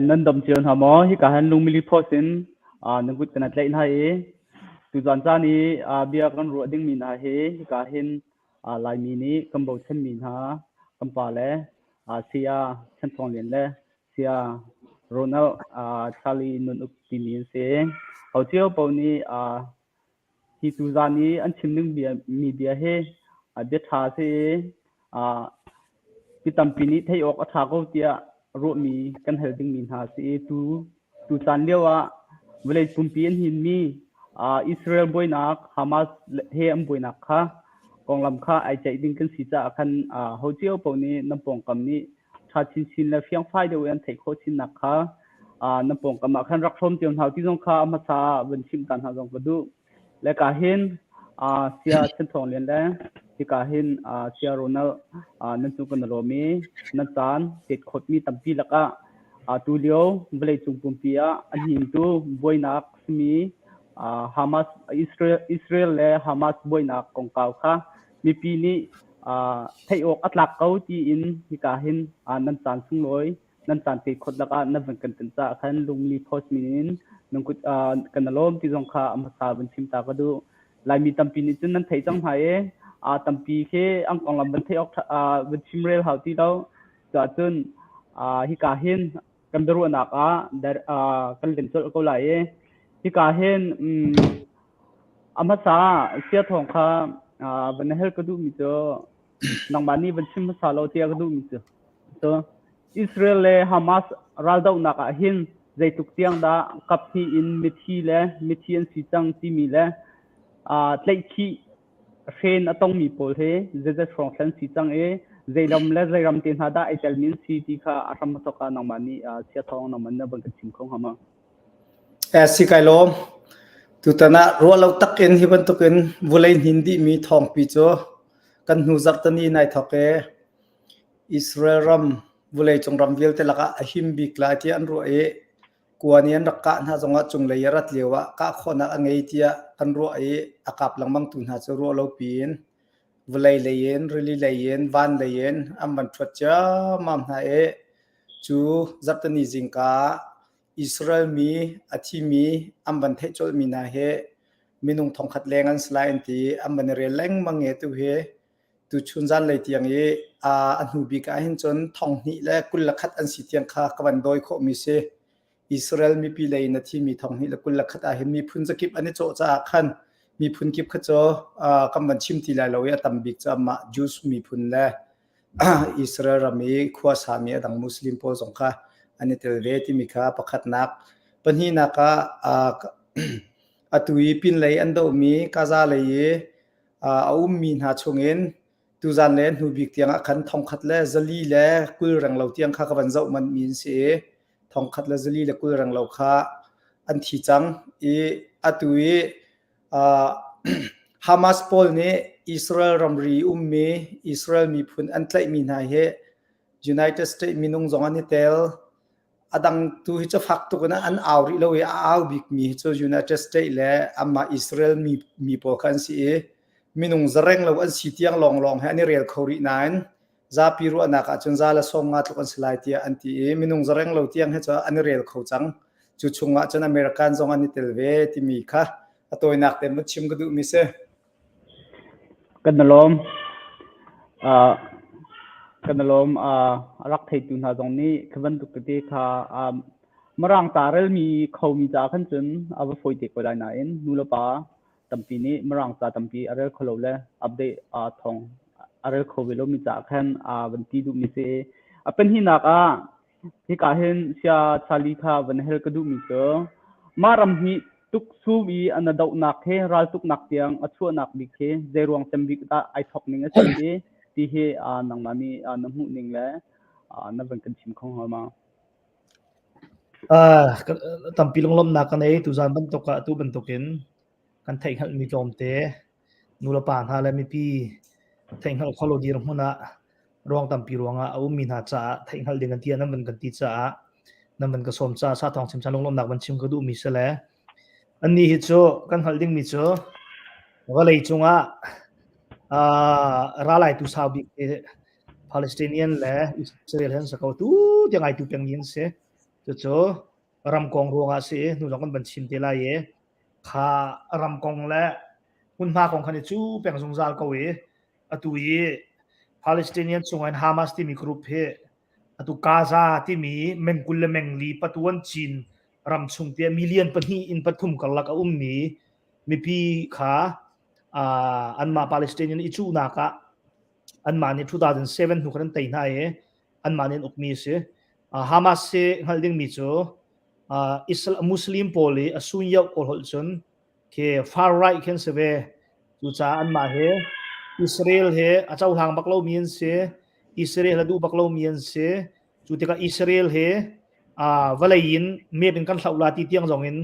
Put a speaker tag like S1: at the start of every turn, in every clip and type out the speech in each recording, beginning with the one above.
S1: nan dom chion ha mo hi ka han lung mili phosin nang gut kana tlai na e tu zan cha ni bia kan ro ding min ha he hi ka hin lai mi ni kam bo chen min ha kam pa le sia chen thong len le sia ronald chali nun up ti min se au chiao po ni hi tu zan ni an chim ning bia mi bia he be tha se pi tampi ni thei ok atha ko tia ro mi kan hel ding min ha si tu chan lewa vele pumpian hin mi israel boinak hamas he am boinak kha konglam kha ai chai ding kan si cha khan ho chiao po ni nampong kam ni tha chin chin la fiang phai de wen thei kho chin nak kha nampong kam khan rak thom tiam hau ti jong kha ma sa wen sim tan ha jong du le ka hin sia chen thong len le ti ka hin sia ronal nan chu kan ro mi nan chan tet khot mi tampi laka tu leo vele chung pum pia an hin tu boinak mi hamas israel le hamas boinak kong kaw kha mi pi ni thei ok atlak kau ti in ti ka hin nan chan sung loi nan chan tet khot laka na van kan cha khan lungli phos min nung kut kan lom ti jong kha am sa ban sim ta ka du lai mi tampi ni chun nan thei chang hai tampi ke ang kong lam ban thei ok ban sim rel hau ti lo cha chun hi ka hin kan daru na ka dar kan len chol ko lai hi ka hin ama sa sia thong kha ban hel ka du mi cho nang mani ban sim sa lo tia ka du mi cho to israel le hamas ral dau na ka hin zai tuk tiang da kap hi in mithi le mithian si chang ti mi le tlai chi fen atong mi pol he je from san si chang e zeilam le zeiram tin ha da itel min si ti kha asam to ka nang mani sia thong nang man na bang ka chim khong hama
S2: si kai lom tu tana ro lo takin hi ban tokin vulai hindi mi thong pi cho kan hu zak tani nai thoke israel ram vulai chong ram vil te laka ahim bi kla ti an ro e kuanian rakka na zonga chung le yarat lewa ka khona angei tia kan ro e akap langmang tu na cho ro lo pin vulai leyen rili leyen van leyen amban thwacha mam na e chu zaptani jingka israel mi athi mi amban the chol mi na he minung thong khat lengan slain ti amban re leng mange tu he tu chunjan le tiang e anu bi ka hin chon thong ni le kul la khat an si tiang kha kawan doi kho mi se israel mi pi le na thi mi thong ni le kul la khat a hin mi phun zakip ani cho cha khan mi phun kip kha cho kam ban chim ti la lo ya tam bik cha ma jus mi phun le israel rami khwa sa mi adang muslim po jong kha ani tel ve ti mi kha pakhat nak panhi na ka atui pin lei an do mi kaza le ye mi na chungin tu zan len hu bik tiang khan thong khat le zali le kul rang lo tiang kha ka ban zau man min se thong khat le zali le kul rang lo kha an thi chang e atui hamas pol ne israel ramri ummi israel mi phun an tlai mi na he united states minung zong ani tel adang tu hi cha phak tu kana an auri lo e au big mi cho united states le amma israel mi po khan si e minung zareng lo an si tiang long long ha ni real khori nan za piru anaka chunza la som nga tlukan slai tia anti e minung zareng lo tiang he cha an real kho chang chu chunga chan american zong ani telve ti mi kha atoi nak tem chim gadu mi se
S1: kanalom kanalom rak thei tu na jong ni khban tu te kha marang tarel mi khau mi cha khan chun aba foi te ko lai na in nulapa tampi ni marang cha tampi arel kholo le update thong arel khowelo mi cha khan ban ti du mi se apen hi na ka hi ka hen sia chali kha ban hel ka du mi so maram hi tuk su mi an dau nak he ral tuk nak tiang achu nak bi khe zeruang sembik ta ai thok ning a se ti he nang mani namu ning le na ban kan chim khong ha ma
S3: tampi long lom na kan ei tu zan ban to ka tu ban tokin kan thai hal mi lom te nula pan ha le mi pi thai hal kholo dir huna rong tampi ronga au mi na cha thai hal ding an tia nam ban kan ti cha nam ban ka som cha sa thong chim cha long lom nak ban chim ka du mi se le an ni hi cho kan hal ding mi cho wa lei chunga ra lai tu sa bi palestinian le israel han sa ko tu jangai tu peng yin se chu ram kong ruanga si nu jong kan ban chin te la ye kha ram kong la hun ma kong khani chu peng sung zal ko we atu ye Palestinian chungan Hamas ti mi group he atu Gaza ti mi mengkul le mengli patuan chin ram chung te million pani in pathum kalak umni mi pi kha anma Palestinian ichu naka anma ni 2007 nu kan tai na ye anma nen ukmi se Hamas se halding mi chu Islam Muslim poli asun yaw ko hol chun ke far right ken se ve chu cha anma he Israel he achau hang baklo mien se Israel du baklo mien se chu te ka Israel he valayin me bin kan thlau la ti tiang jong in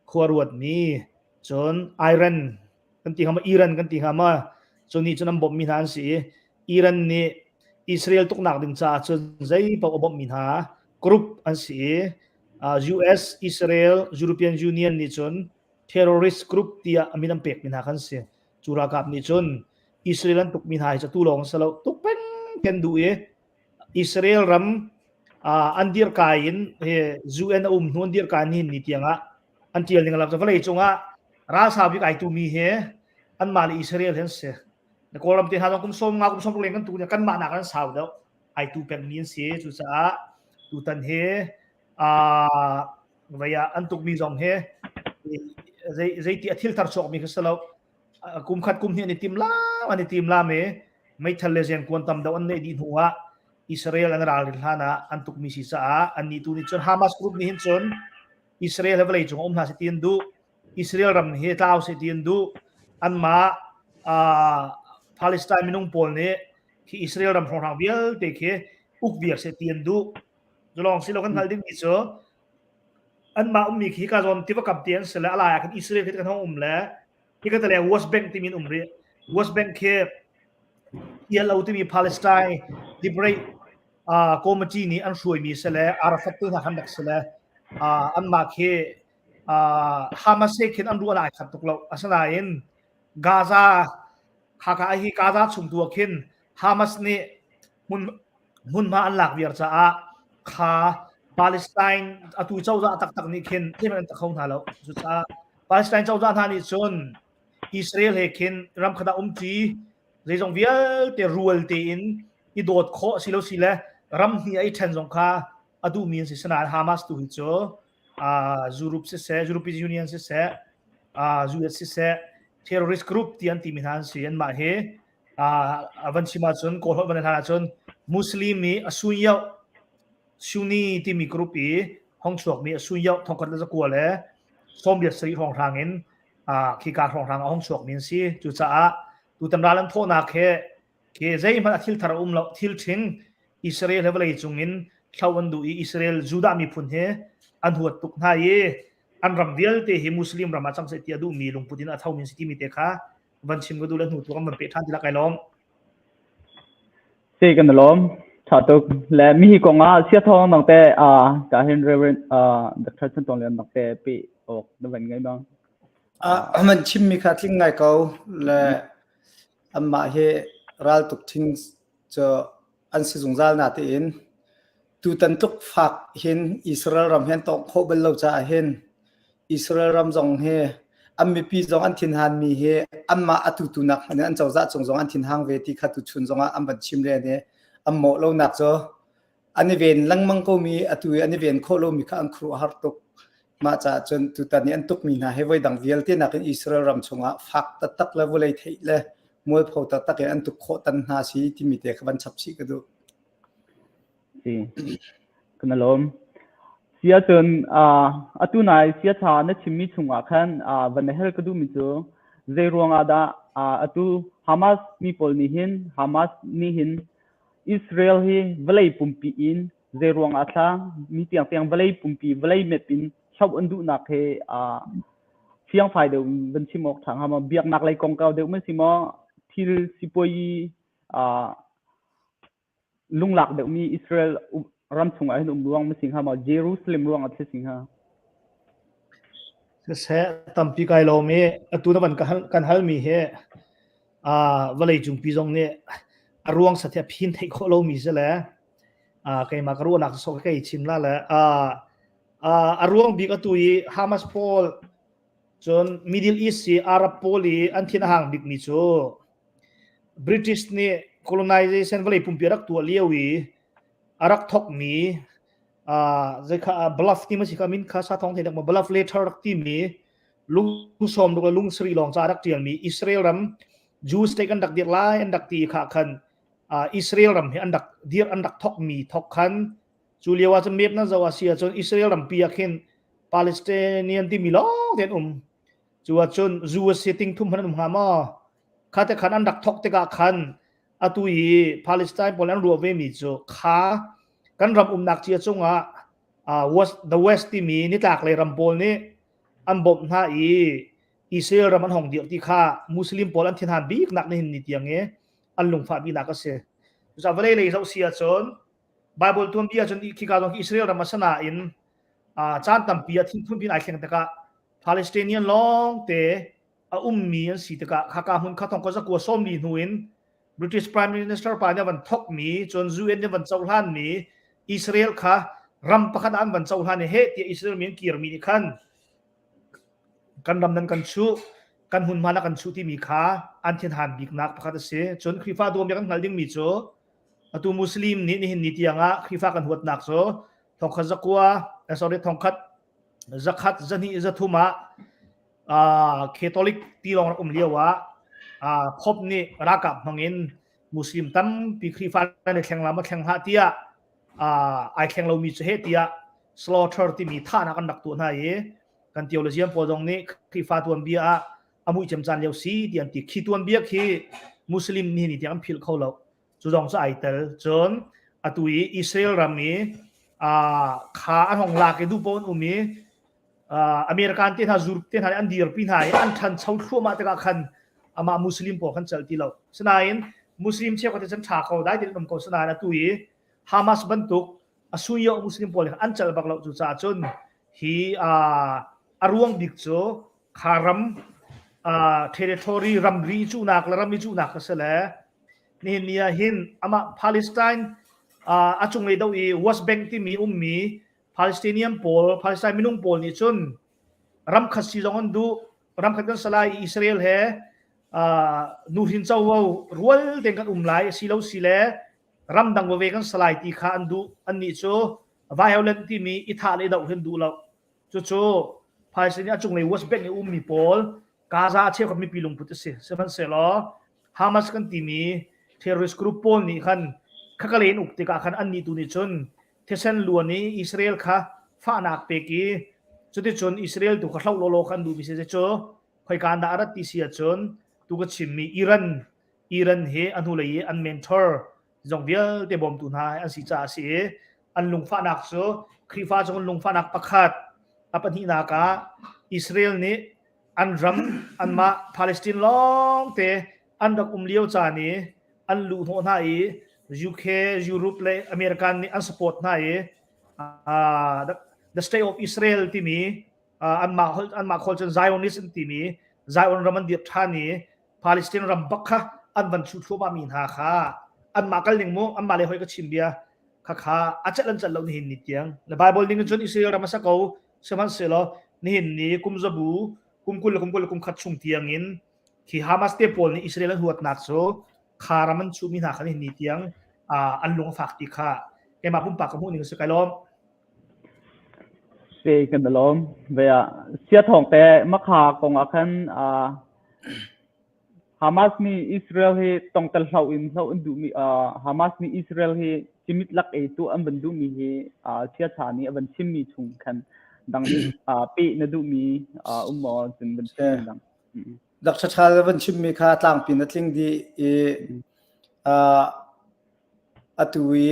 S3: khuarwat mi chon Iran kan ti hama Iran kan ti hama choni chunam bom mi han si Iran ni Israel tuk nak ding cha chun zai pa bom min ha group an si US Israel European Union ni chun terrorist group tia aminam pek min ha kan se chura kap ni chun Israel an tuk min hai cha tu long salo tuk pen ken du e Israel ram andir kain he UN nun dir kan hin ni tianga antial ning lam cha valai chunga ra sa bi kai tu mi he an mali Israel hen se na kolam ti ha kum som nga kum som leng kan tu kan ma na kan saw do ai tu pen min se chu sa tu tan he vaya an tuk mi jong he zai ti athil tar chok mi ka salo kum khat kum ni tim la me mai thal le zen kon tam da an ne di huwa Israel an ral hana an tuk mi si sa an ni tu ni chon Hamas group ni hin chon Israel ha valai chung na si tin du Israel ram he taw si tin du an ma Palestine minung pol ne ki Israel ram phong bial te ke uk biak se tin du jolong silo kan halding mi cho an ma mi ki ka zon ti va kap tian se la ala kan Israel ke kan hom la ki ka tale West Bank ti min umri West Bank ke yellow ti mi Palestine liberate committee ni an shuai mi se la Arafat ti na kan dak se la an ma ke Hamas se kin an du ala khat tuk lo asana in Gaza khaka hi Gaza chung tu kin Hamas ni mun ma an lak biar cha kha Palestine atu chawza tak tak ni kin temen ta khon halo chu cha Palestine chawza tha ni chon Israel he kin ram khada umti reijong vial te rual te in I dot kho silo sila ram hi ai then jong kha adu min si sana Hamas tu hi cho European Union se US se terrorist group ti an ti min han si an ma he avan sima chon ko ho ban ha chon Muslim mi asuya Sunni ti mi group I hong chuak mi asuya thong kat la ko le Soviet sri hong rangin ki ka hong rang hong chuak min si chu cha tu tam ralan tho na ke zai man athil thar lo thil thing Israel level ai chungin thawan du Israel juda mi phun he an huat tuk na ye an ram vial te hi Muslim ram achang se ti adu mi lung putin a thau min si ti mi te kha van chim go du la nu tu kam pe than ti la kai lom
S1: se kan lom cha to le mi hi ko nga sia thong nang te ka hin reverend Dr. Chan Tong Lian nang te pi ok na van ngai bang
S2: man chim mi kha thing ngai ko le amma he ral tuk thing cho an si zung zal na te in tu tan tuk phak hin Israel ram hen tong kho bel lo cha hen Israel ram jong he ammi pi jong an thin han mi he amma atu tu nak an chawza chung jong an thin hang ve ti kha tu chun jong am ban chim le ne ammo lo nak cho ani ven langmang ko mi atu ani ven kho lo mi kha an khru har tuk ma cha chon tu tan an tuk mi na he voi dang vial te nak Israel ram chunga phak ta tak la volei thei le moi pho ta tak an tuk kho tan na si ti mi te khaban chap si ka du
S1: si kan lom sia chon atu nai sia tha na chimmi chunga khan van hel ka du mi chu zai ruanga da atu Hamas mi pol ni hin Hamas ni hin Israel hi valai pumpi in zai ruanga tha mi tiang valai pumpi valai mepin chau andu na khe fiang phai de ban chimok thang ha ma biak nak lai kong kaw de man simo thil sipoi lunglak de mi Israel ram chunga hin ruang ma sing ha ma Jerusalem ruang athe sing ha
S3: se tampi kai lo me atu na ban kan hal mi he valai chung pi jong ne ruang sa thia phin thei kho lo mi se le kai ma karu nak so kai chim la le arwang big atui Hamas Pol chon Middle East si Arab Poli an thin hang big mi chu British ni colonization valley pumpirak tu liawi arak thok mi zai bluff ti ma si kamin kha sa thong thedak ma bluff later ti mi lung som do lung sri long cha rak tial mi Israel ram Jews take andak dir lai andak ti kha khan Israel ram he andak dir andak thok mi thok khan Julia was a map na zawa sia chon Israel ram piakin Palestinian ti mi long ten chuwa chon zu sitting thum han hama khate khan andak thok te ka khan atui Palestine polan ru ve mi chu kha kan ram nak chia chunga was the west ti mi ni tak le ram pol ni an bom na Israel ram an hong dio ti kha Muslim polan thin han bik nak ni hin ni tiang e an lung fa bi nak ka se za vale le zo sia chon Bible tuam bia chon ki ka dong Israel ram asana in chan tam pia thin thum bin ai kheng ta ka Palestinian long te mi an si ta ka kha hun kha thong ko za ko som ni nuin British Prime Minister pa ne van thok mi chon zu en ne van chauhan mi Israel kha ram pakhat an van chauhan he ti Israel min kir mi khan kan ram nan kan chu kan hun mana kan chu ti mi kha an thin han bik nak pakhat se chon khifa dom ya kan ngalding mi chu atu Muslim ni hin ni tianga khifa kan huat nak so thong kha zakwa sorry thong khat zakhat zani zathuma Catholic ti long liawa phop ni rakap mangin Muslim tam pi khifa ne kheng lama kheng ha tia ai kheng lo mi che he tia slaughter ti mi tha na kan dak tu na ye kan theology po jong ni khifa tuan bia amui chem chan leu si tian ti khi tuan bia khi Muslim ni tiang phil kho lo chu jong sa ai tel chon atui Israel rami kha an hong la ke du pon umi American tin ha zur tin ha an dir pin hai an than chau thua ma ta ka khan ama Muslim po khan chal ti lo sanain Muslim che ko te chan tha ko dai tin dom ko sana na tui Hamas bantuk asuyo Muslim po an chal bak lo chu cha chun hi aruang dik cho kharam territory ramri chu nak la ramri chu nak sele ni nia hin ama Palestine achung le do I West Bank ti mi mi Palestinian pol Palestine minung pol ni chun ram khasi jong du ram khat kan salai Israel he nu hin chaw rual teng kan lai silo sile ram dang we kan salai ti kha andu anni cho violent ti mi itha le do hin du lo cho Palestine achung le West Bank ni mi pol Gaza che ko mi pilung put se sevan se lo Hamas kan ti mi terrorist group pol ni khan khakalen ukti ka khan anni tu ni chun thesen luani Israel kha fa nak pe ki chuti chun Israel tu khalau lo khan du bi se cho khoi kan da arat ti sia chun tu ka chimmi Iran he anu lei an mentor jong bial te bom tu na an si cha si an lung fa nak so khifa jong lung fa nak pakhat apan hi na ka Israel ni an ram an ma Palestine long te an dak liao cha ni an lu tho na UK Europe le American ni an support na the state of Israel ti mi an ma khol chen Zionist ti mi Zion raman diep thani Palestine ram bakha an ban chu thu ba min ha kha an ma kal ning mo an ma le hoi ka chimbia kha achalan chal lo ni hin ni tiang le Bible ning chon Israel ram sa ko seman selo ni hin ni kum zabu kum khat chung tiang in ki Hamas te pol ni Israel huat nak so kharaman chu min ha khan ni tiang an lung fak ti kha ke ma pum pa ka mu ning se kai lom
S1: se kan dalom ve sia thong te ma kha kong akhan Hamas ni Israel he tong tal hlau in du mi Hamas ni Israel he chimit lak e tu an ban du mi he sia cha ni aban chim mi chung khan dang ni pe na du mi mo jin ban dang
S2: dak cha cha ban chim mi kha tlang pin atling di atui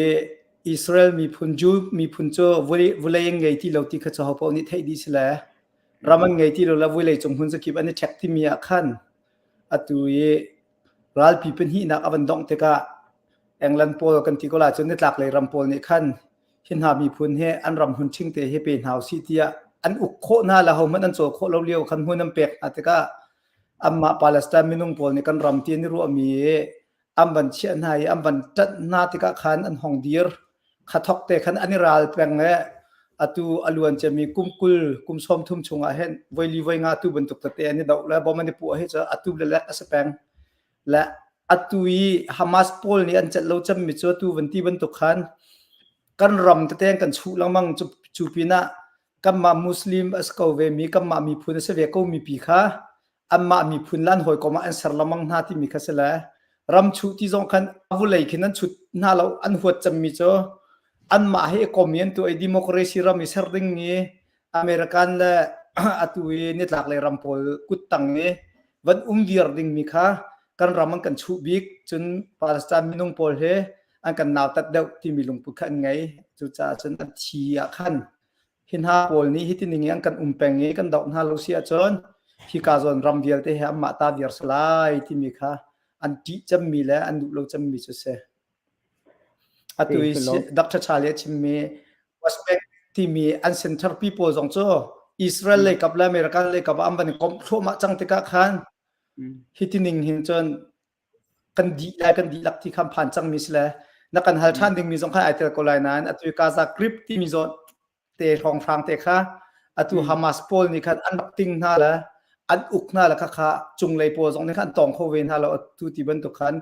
S2: Israel mi phunjo vulai ngai ti lo ti kha cha ho ni thei di sila raman ngai ti lo la vulai chung hun zakip ani thek ti mi akhan atui ral pi pen hi nak avan dong te ka England pol kan ti ko la chun ni tlak le ram pol ni khan hin ha mi phun he an ram hun ching te he pe hau si tia an uk kho na la ho man an cho kho lo leo khan hunam pek ateka amma Palestine minung pol ni kan ram ti ni ru ami amban chian hai amban tat na tika khan an hong dir khathok te khan aniral peng le atu aluan che mi kumkul kumsom thum chunga hen voili voinga tu bentuk tate ani dau la bomani pu he cha atu le lek asapeng la atui Hamas pol ni an chat lo cham mi chu tu vanti bentuk khan kan ram tate kan chu lamang chu pina kamma muslim asko ve mi kamma mi phun se ve ko mi pi kha amma mi phun lan hoi ko ma answer lamang na ti mi khasela ram chu ti jong khan avulei khinan chut na lo an huat cham mi chu an ma he comment to democracy ram iserding ni american la atui ni tlak le ram pol kutang ni van vir ding mi kha kan ramang kan chu bik chun palestine minung pol he an kan naw tat deuh ti mi lung pu khan ngai chu cha chun an thi a khan hin ha pol ni hitining yang kan umpeng nge kan dau na lo sia chon hi ka zon ram vial te he amma ta vir slai ti mi kha an ti cham mi la an du lo cham mi chu se atui dr chalia chimmi waspek ti mi an center people jong cho israel le kap la america le kap am ban kom thoma chang te ka khan hitining hin chon kan di lak ti kham phan chang mi sla na kan hal than ding mi jong kha aitel ko lai nan atui kaza grip ti mi zon te thong phang te kha atu hamas pol ni khan an ting na la an uk na la kha chung lei po jong ni khan tong kho ven ha lo tu ti ban to khan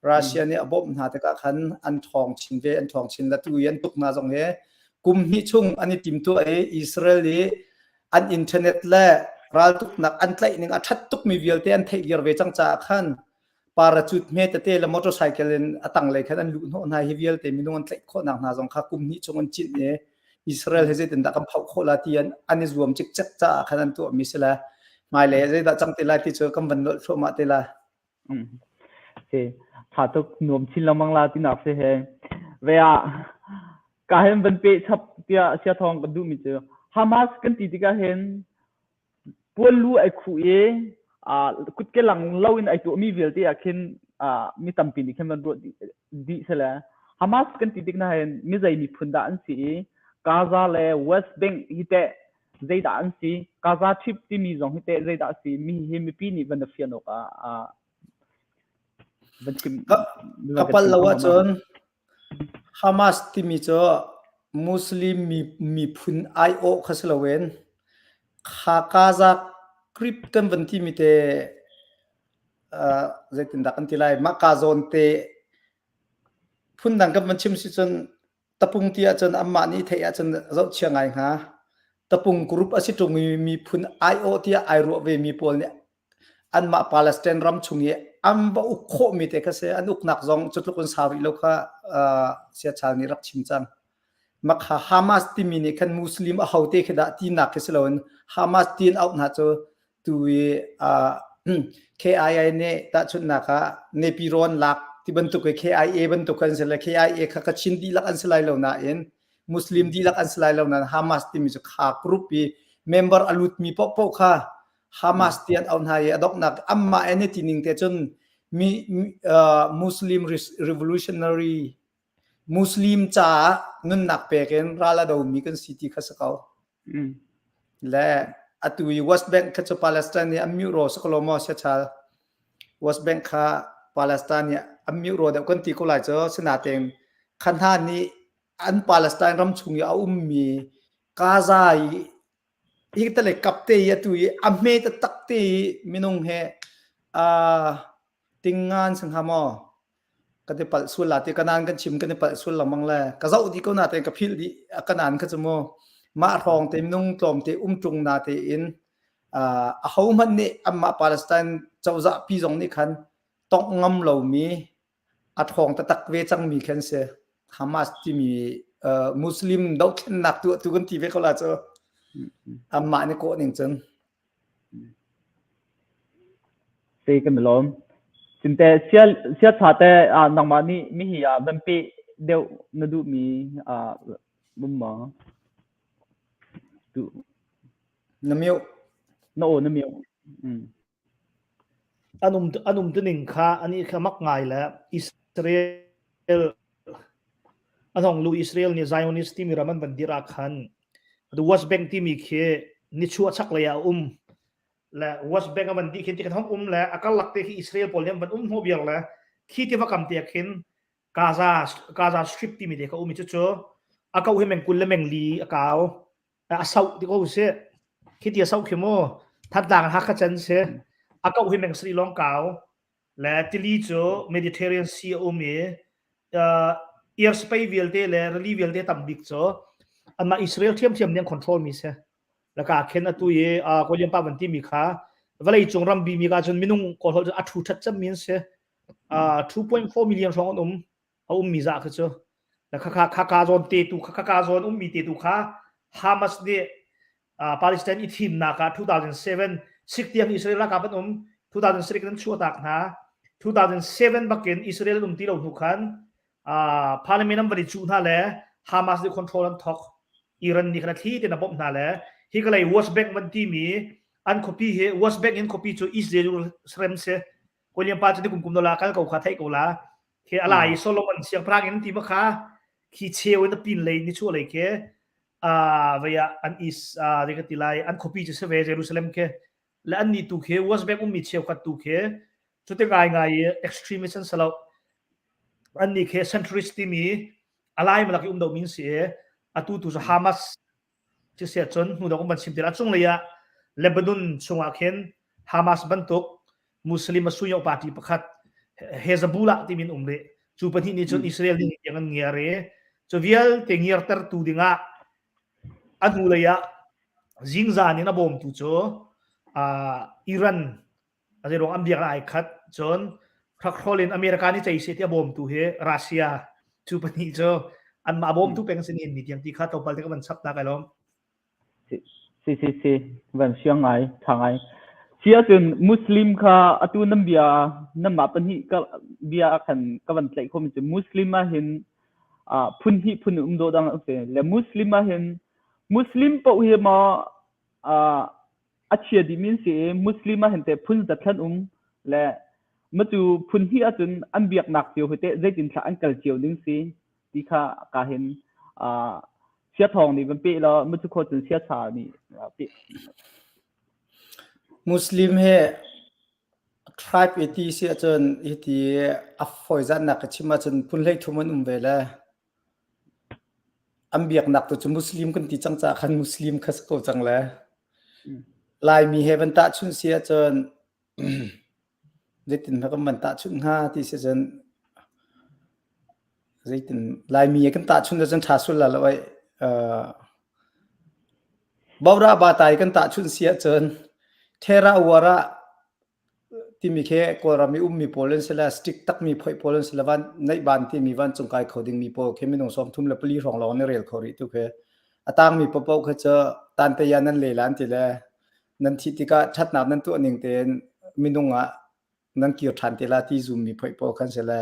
S2: Russia ni abob na te ka khan an thong chin ve an thong chin la tu yan tuk na jong he kum hi chung ani tim to e Israel li an internet la ral tuk nak an tlai ning a that tuk mi vial te an thei ger ve chang cha khan parachute me te la motorcycle in atang le khan an lu no na hi vial te mi non tlai kho nak na jong kha kum hi chung an chin ne Israel he ten da kam phau kho la ti an ani zuam chik chak cha khan an to mi sela mai le je da chang te la ti chu kam ban no thro ma te la
S1: se tha to nom chin lamang la ti nak se he ve a ka hen ban pe chap tia sia thong kan du mi chu Hamas kan ti ka hen pol lu ai khu e kut ke lang lo in ai to mi vel ti a khin mi tampi ni khem ban ro di sela Hamas kan ti dik na hen mi zai mi phunda an si Gaza le West Bank hite zaida an si Gaza trip ti mi zong hite zaida si mi he mi pi ni ban da fiano ka
S2: kapal lawa chon Hamas ti mi cho Muslim mi phun ai o khaslawen kha Gaza krip kan ban ti mi te zaitin da kan ti lai ma ka zon te phun dang kan ban chim si chon tapung tia chon amma ni thei a chon zo chiangai nga tapung group asi tung mi phun ai o tia ai ro ve mi pol ne an ma palestine ram chungi am ba u kho mi te ka se an uk nak zong chutlukun sawi lo kha sia chal ni rak chim chang ma kha Hamas ti mi ni khan muslim a haute khida ti nak keslon Hamas tin out na cho tu KIA ne ta chun na kha ne piron lak ti bantu ke KIA bantu kan se la KIA kha ka chin di lak an slai lo na en muslim di lak an slai lo na Hamas ti mi chu kha group pi member alut mi pok pok kha Hamas tian on hai adok nak amma anything ning te chun mi muslim revolutionary muslim cha nun nak pe ken rala do mi kan city khasakau la atui west bank kha palestine amyu ro sakolomo se chal west bank kha palestine amyu ro da kon ti ko lai cho sna teng khan ha ni an palestine ram chung ya mi Gaza ik tale kapte ya tu amme ta takte minung he tingan sang hamo kate pal sul ate kanan kan chim kan pal sul lamang la ka zau di ko na te ka phil di kanan ka chmo ma rong te minung tlom te tung na te in a hauman ni amma palestine chawza pi jong ni khan tok ngam lo mi a thong ta tak ve chang mi khan se Hamas ti mi muslim dok nak tu kan ti ve ko la cho amma ni ko ning chen
S1: se kan lom cinte sia tha te nang ma ni mi hi ban pe deu na du mi bum ma tu
S2: namiu
S1: na mi
S3: anum tuning kha ani kha mak ngai la Israel anong lu Israel ni Zionist team raman bandira khan the West Bank team khe ni chu achak la ya la West Bank man di khin ti kan la akal lakte ki Israel polem ban ho biang la khi ti va kam te khin Gaza strip team de ka chu akau he meng kul le meng li akau asau ti ko se khiti asau khemo that dang ha kha chan se akau he meng Sri Lanka le tili cho Mediterranean Sea o me air space vialte le reli vialte tam big cho anma Israel thiam thiam niang control mi se la ka khen atu ye ko liam pa ban ti mi kha valai chung ram bi mi ka chun minung ko hol athu that cham min se 2.4 million rong mi za kha cho la kha zon te tu kha zon mi te tu kha Hamas de Palestine i team na ka 2007 siktiang Israel la ka ban 2006 kan chu tak na 2007 bakin Israel ti lo nu khan parliament am bari chu na le Hamas de control an thok Iran ni khana thi te na bom na le hi ka lai West Bank man ti mi an copy he West Bank in copy chu East Jerusalem se ko liam pa chu kum kum do la kal ko kha thai ko la ke alai Solomon siang prang in ti ma kha khi cheu na pin le ni chu le ke via an is de ka tilai an copy chu se ve Jerusalem ke la an ni tu ke West Bank mi cheu khat tu ke chu te ngai extremism salo an ni ke centrist ti mi alai ma la ki do min se atu tu Hamas chi se chon hu do man sim tira chung le ya Lebanon chunga khen Hamas bantuk Muslim asuyo party pakhat Hezbollah ti min umre chu pani ni chon Israel ni yang ngiare chu vial te ngiar tar tu dinga anu le ya jingza ni na bom tu cho Iran ase rong am biak ai khat chon khakholin America ni chai se ti bom tu he Russia chu pani cho an ma bom tu peng sin in ni tiang ti kha to pal te ka man sap na ka lom
S1: si van siang ai thang ai sia chun Muslim kha atu nam bia nam ma pan hi ka bia khan ka van tlai khom chu Muslim ma hin phun hi phun do dang se le Muslim ma hin Muslim po hi ma achia di min se Muslim ma hin te phun da than le ma chu phun hi achun an biak nak tiu hete zaitin tha an kal chiu ning si ti kha ka hin sia thong ni ban pe la ma chu kho chun sia cha ni pe
S2: Muslim he tribe eti si achon eti afoi zan nak chima chon punlei thuman vela ambiak nak to Muslim kan ti changcha khan Muslim khas ko changla lai mi heaven ta chun sia chon zaitin ma kam ta chun ha ti se chon zaitin lai mi kan ta chun chon thasul la loi bawra ba tai kan ta chun sia chon thera wara timi khe korami mi polen sela stick tak mi phoi polen sela van nei ban ti mi van chungkai khoding mi po khemi nong som thum la puli rong lo ne rel khori tu khe atang mi popo kha cha tan te yanan le lan ti le nan thi ti ka that na nan tu ning ten minunga nan ki than te la ti zum mi phoi po khan sela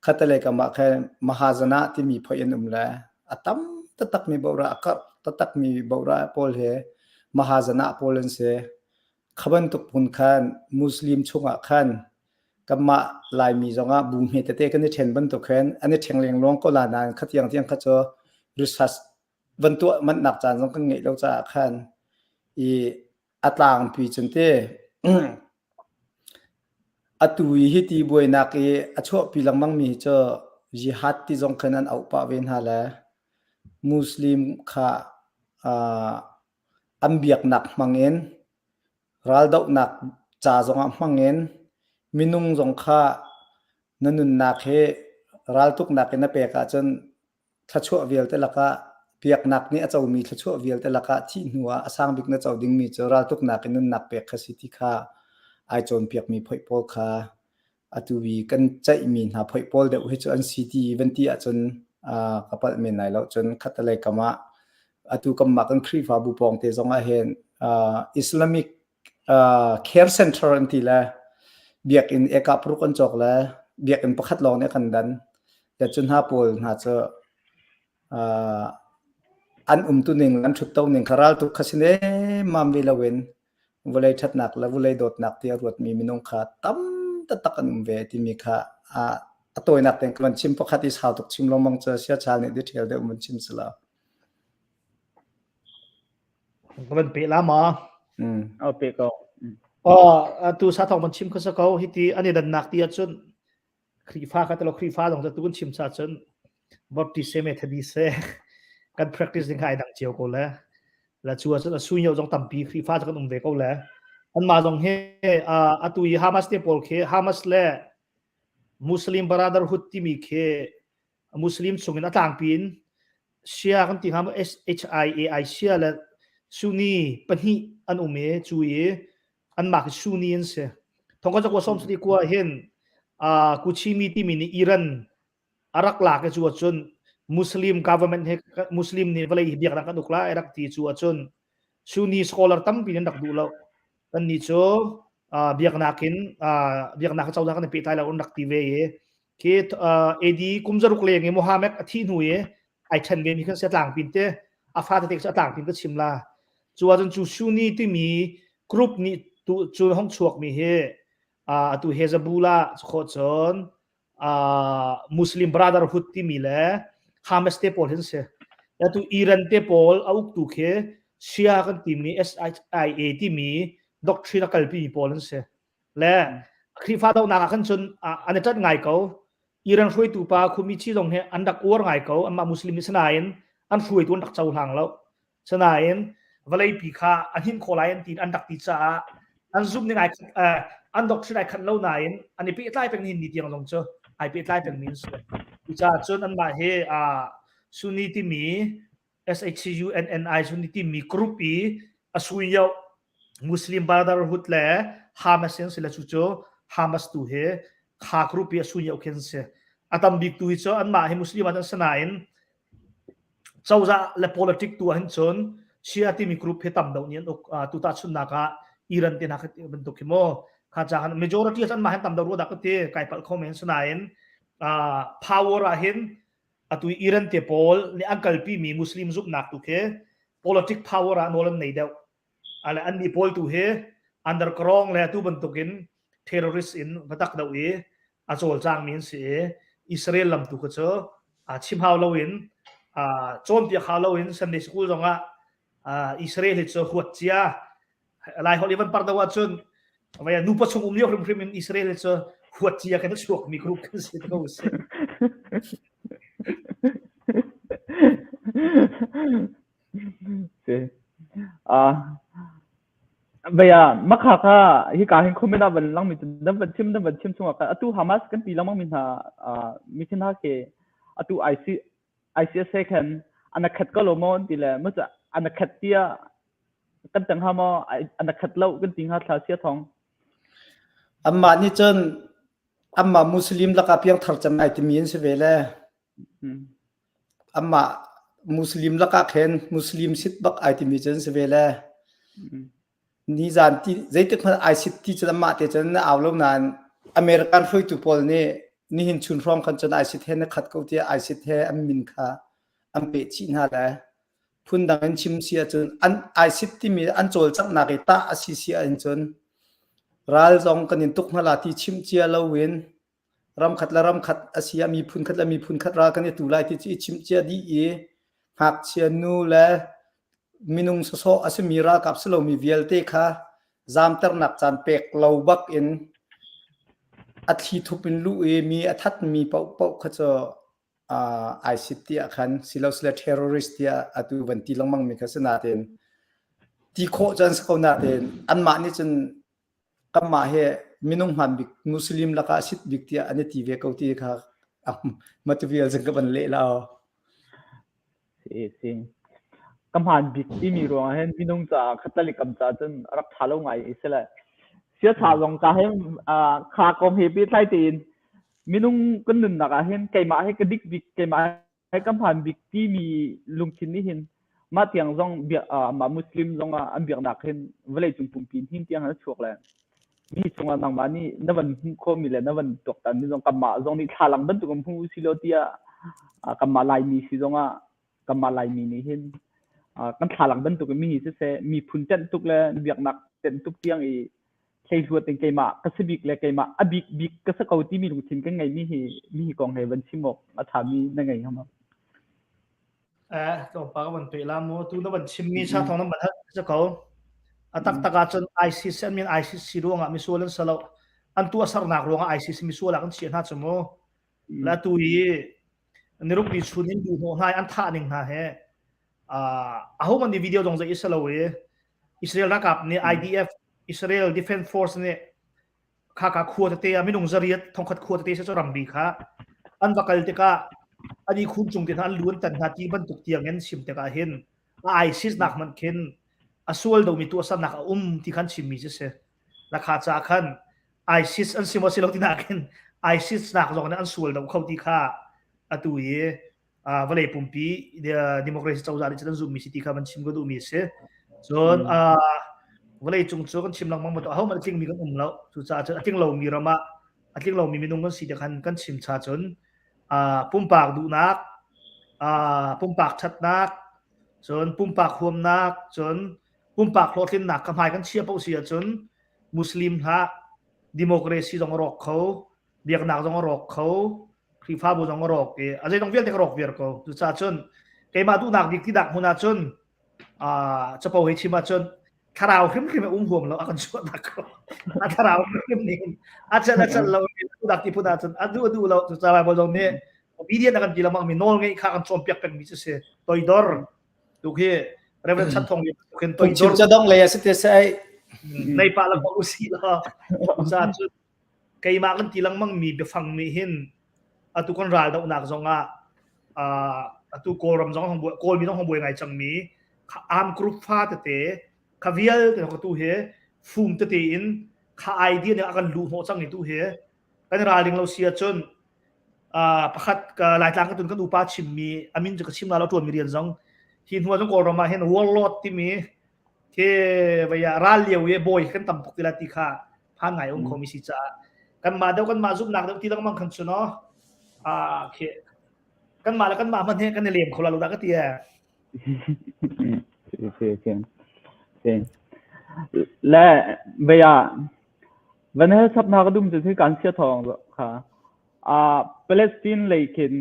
S2: khatale ka ma khe mahajana ti mi phoi en la atam ta tak mi bawra ka ta tak mi bawra pol he mahajana polen se khaban tuk pun khan Muslim chunga khan kama lai mi zonga bum he te kan ni then ban to khan ani thengleng long ko la nan khatiang tiang kha cho research ban to man nak chan jong kan ngei lo cha khan I atlang pi chunte atui hi ti boi na ke acho pi langmang mi cho jihad ti jong khan an au pa ven hala Muslim kha ambiak nak mangen ral dau nak cha zonga mangen minung jong kha nanun nak he ral tuk nak na pe ka chon thachu vial te laka piak nak ni achau mi thachu vial te laka thi nuwa asang bik na chau ding mi cho ral tuk nak nun nak pe khasi ti kha ai chon piak mi phoi pol kha atuwi kan chai mi na phoi pol de hu chu an city eventi a chon kapal me nai lo chon khatale kama atu kam ma kan khri fa bu pong te zonga hen Islamic care center antila biak in eka prukon chokla biak in pakhat long ne kandan ya chun ha pol na cho an tu ning an thut to ning kharal tu khasine mam vi lawen volai that nak la volai dot nak ti rot mi minong kha tam ta takan ve ti mi kha atoi nak teng kan chim pakhat is how tok chim lomang cha sia chal ne detail de chim sala
S3: kan pe la ma
S1: au pe ko
S3: tu sa thong man chim khasa ko hiti ani dan nak ti achun khri fa ka talo khri fa dong ta tu chim sa chun bot ti se me thadi se กัน practice ในใครดังเจียวก็แล้วชัวร์จะช่วยเราจงตั้มปีครีฟ้าจะกันเวก็แล้วอันมาจงเฮตุยฮามาสเตปอลเคฮามาสเล่มุสลิมบราดาร์ฮุดที่มีเคมุสลิมส่งinต่างปีนเชียกันที่ฮาม SHIAI เชียและซุนีปนิอันอุเมจุยอันมากซุนีนเสทงก็จะกว่าสมสติกว่าเห็นกุชิมีที่มีในอิรันอารักหลักจวดจนมุสลิม government มุสลิมนี่เวลาเบียกนักกันดุกลาอารักที่จวดจนซุนีสกอลาร์ตั้มปีนดักดูแล้วกันนี่โจเบียกนักเจ้านักในปีไทยแล้วนักทีวีคิดเอดีคุมจารุกเลงมูฮัมหมัดที่หนุ่ยไอชันเวมีขึ้นเสียต่างปีนเตะอาฟาตเด็กเสียต่างปีนก็ชิมลาจวดจนซุนีที่มีกรุ๊ปนี้จูห้องชวกมีเฮตุเฮซาบูลาโคจรมุสลิมบราดาร์ฮุดที่มีแล้วฮามาสเตปอลเห็นเสียแล้วตุอิรันเตปอลเอาตุเคเชียกันที่มี SIA ที่มีด็อกทรีนักการปีปอลเห็นเสียและครีฟ้าเราหนักขึ้นจนอันนี้จัดไงเขาอิรันช่วยตุปาคุมิชีตรงเฮอันดักอวร์ไงเขาอันมามุสลิมสนายนอันช่วยตัวนักเจ้าหลังแล้วสนายนเวลาปีข้าอันหินโคลายอันตีอันดักติดจ้าอันซุ่มยังไงอันดอกชื่อไหนขันเล่าไหนอันนี้พี่ไล่เป็นหินดีเดียงลงเจ้าไอพี่ไล่เป็นมินส์อุจาจนอันมาเฮซุนีที่มี SHUNNI ซุนีที่มีกรุ๊ปอีสุยาวมุสลิมบาราดาร์ฮุดเล่ฮามาสเซนสิละชุโจฮามาสตูเฮขากรุ๊ปอีสุยาวเคนเซอัตมบิกตูฮิโจอันมาเฮมุสลิมอันสนายนเจ้าจะเล่ politics ตัวหินจนเชียที่มีกรุ๊ปเฮตัมดาวเนียนตุตาชุนนักอิรันเตนักเป็นตุกิโมข้าจะ majority อันมาเห็นตามดาวรู้ดักเตะไก่ปัลคอมเมนต์สนายนpower อาเห็นตุอิรันเตปอลนี่อังกัลปีมีมุสลิมซุปนักตุเค politics power อันโนลันในเดียวอะไรอันนี้ปอลตุเฮอันเดอร์กรองเลยตุบันตุกิน terrorist in บัตักดาวอาโจลจางมินเสียอิสราเอลลำตุกเจ้าชิมฮาวลาวินโจมตีฮาวลาวินสันนิษฐานตรงอิสราเอลเจ้าหัวเจียลายฮอลลีวันปาร์ดาวจนว่านูปัจจุบันนี้เราเป็นอิสราเอลเจ้าหัวเจียกันทุกช่วงมีกรุ๊ปกันสิทุกคน
S1: baya makaka hi ka hin khumena ban lang mit dam ban chim chunga ka atu hamas kan pi lamang min ha mitin ha ke atu ICS kan anakhat ka lomon dile ma cha anakhat tia kan tang ha mo anakhat lo kan ting ha thla sia thong
S2: amma ni chen amma muslim la ka piang thar chan ai timin se vele amma muslim la ka khen muslim sit bak ai timi chen se vele ni zan ti zaite khan ICT chan ma te chan na awlo nan american foi tu pol ne ni hin chun from khan chan ICT ne khat ko ti ICT am min kha am pe chi na la phun dang chim sia chun an ICT mi an chol chak na ke ta asi sia an chun ral zong kanin tuk na la ti chim chia lo win ram khat asia mi phun khat ra kan tu lai ti chi chim chia di e hak chia nu la minung so asimira kapslo mi vialte kha zamtar nak chan pek lo bak in athi thupin lu e mi athat mi pau kha cho ICT khan silosla terrorist ya atu vanti langmang mi khasana ten ti kho chan ko na ten an ma ni chen kamma he minung han bik muslim laka sit bik tia ane tv ko ti kha material jang ka ban le la
S1: si kamhan bik ti mi ro hen minung cha khatali kam cha chen rak thalo ngai isela sia tha long ka hen kha kom he pi thai tin minung kan nun na ka hen kai ma he ka dik bik kai ma he kamhan bik ti mi lungthin ni hin ma tiang zong ma muslim zong an biak nak hen velai chung pum pin hin tiang han chok la mi chunga nang ma ni nawan kho mi le nawan tok tan ni zong kamma zong ni thalang ban tu kam phu silo tia kamma lai mi si zonga kamma lai mi ni hin kan thalang ban tu mi hi se mi phun chen tuk le biak nak chen tuk tiang i thei huat teng kai ma ka sibik le kai ma abik bik ka sa kau ti mi lu thin kan ngai mi hi kong he ban chimok a tha mi na ngai hama
S3: to pa ka ban pe la mo tu na ban chim mi sa thong na ban ha sa ko atak taka chon ICC an min ICC ronga mi solan salo an tu asar nak ronga ICC mi sola kan chian ha chamo la tu yi niruk ni chunin du ho hai an tha ning ha he aho man di video jong za Israel Israel nakap ni IDF Israel Defense Force ni khaka khuat te aminung zariat thongkhat khuat te se rambi kha an bakal te ka ani khun chung tin han luan tan hati ban tuk tiang en sim te ka hin ISIS nak man khin asual do mi tu asa nak ti khan sim mi se la kha cha khan ISIS an simo silo tin akin ISIS nak jong an sual do khau ti kha atu ye vale pumpi democracy chawza ri chan zum mi city kha man sim go du mi se zon vale chung chu kan sim lang mang to how man ting mi kan lo chu cha cha ting lo mi rama ating lo mi minung kan si de kan sim cha chon pumpak du nak pumpak that nak chon pumpak huam nak chon pumpak hlotin nak ka mai kan chia pau sia chon muslim ha democracy jong rok kho biak nak jong rok kho khifa bu jong rok e ajai dong vial te rok vier ko chu cha chon ke ma du nak dik ti dak huna chon cha pau he chi ma chon kharau khim khim huam lo akan chuat nak ko kharau khim ni acha lo du dak ti puna chon adu lo chu cha ba jong ne obedient akan ti lamang mi nol ngai kha kan chom piak pek mi se toi dor tu ke reverend chan thong ken toi dor
S2: cha dong le se te sai
S3: nei pa lang ko si la sa chu kai ma kan tilang mang mi be phang mi hin atu kon ral da unak zonga atu koram zong hong kol mi hong boi ngai chang mi am group fa te kavial te ko tu he fum te in kha idea ne akan lu ho chang ni tu he kan raling lo sia chon pakhat ka lai tlang ka tun kan upa chim mi amin ju ka chim la lo tuan mi rian zong hin huwa jong koram ma hen wall lot ti mi ke vaya ralio ye boy kan tam tok tila ti kha phan ngai ong komisi cha kan ma daw kan ma zup nak daw ti lang mang khan chuno ke kan ma man he kan lem khola lu da ka ti
S1: และเบียวันนี้สัปดาห์ก็ดูมันจะที่การเสียทองค่ะปาเลสไตน์เลยคิน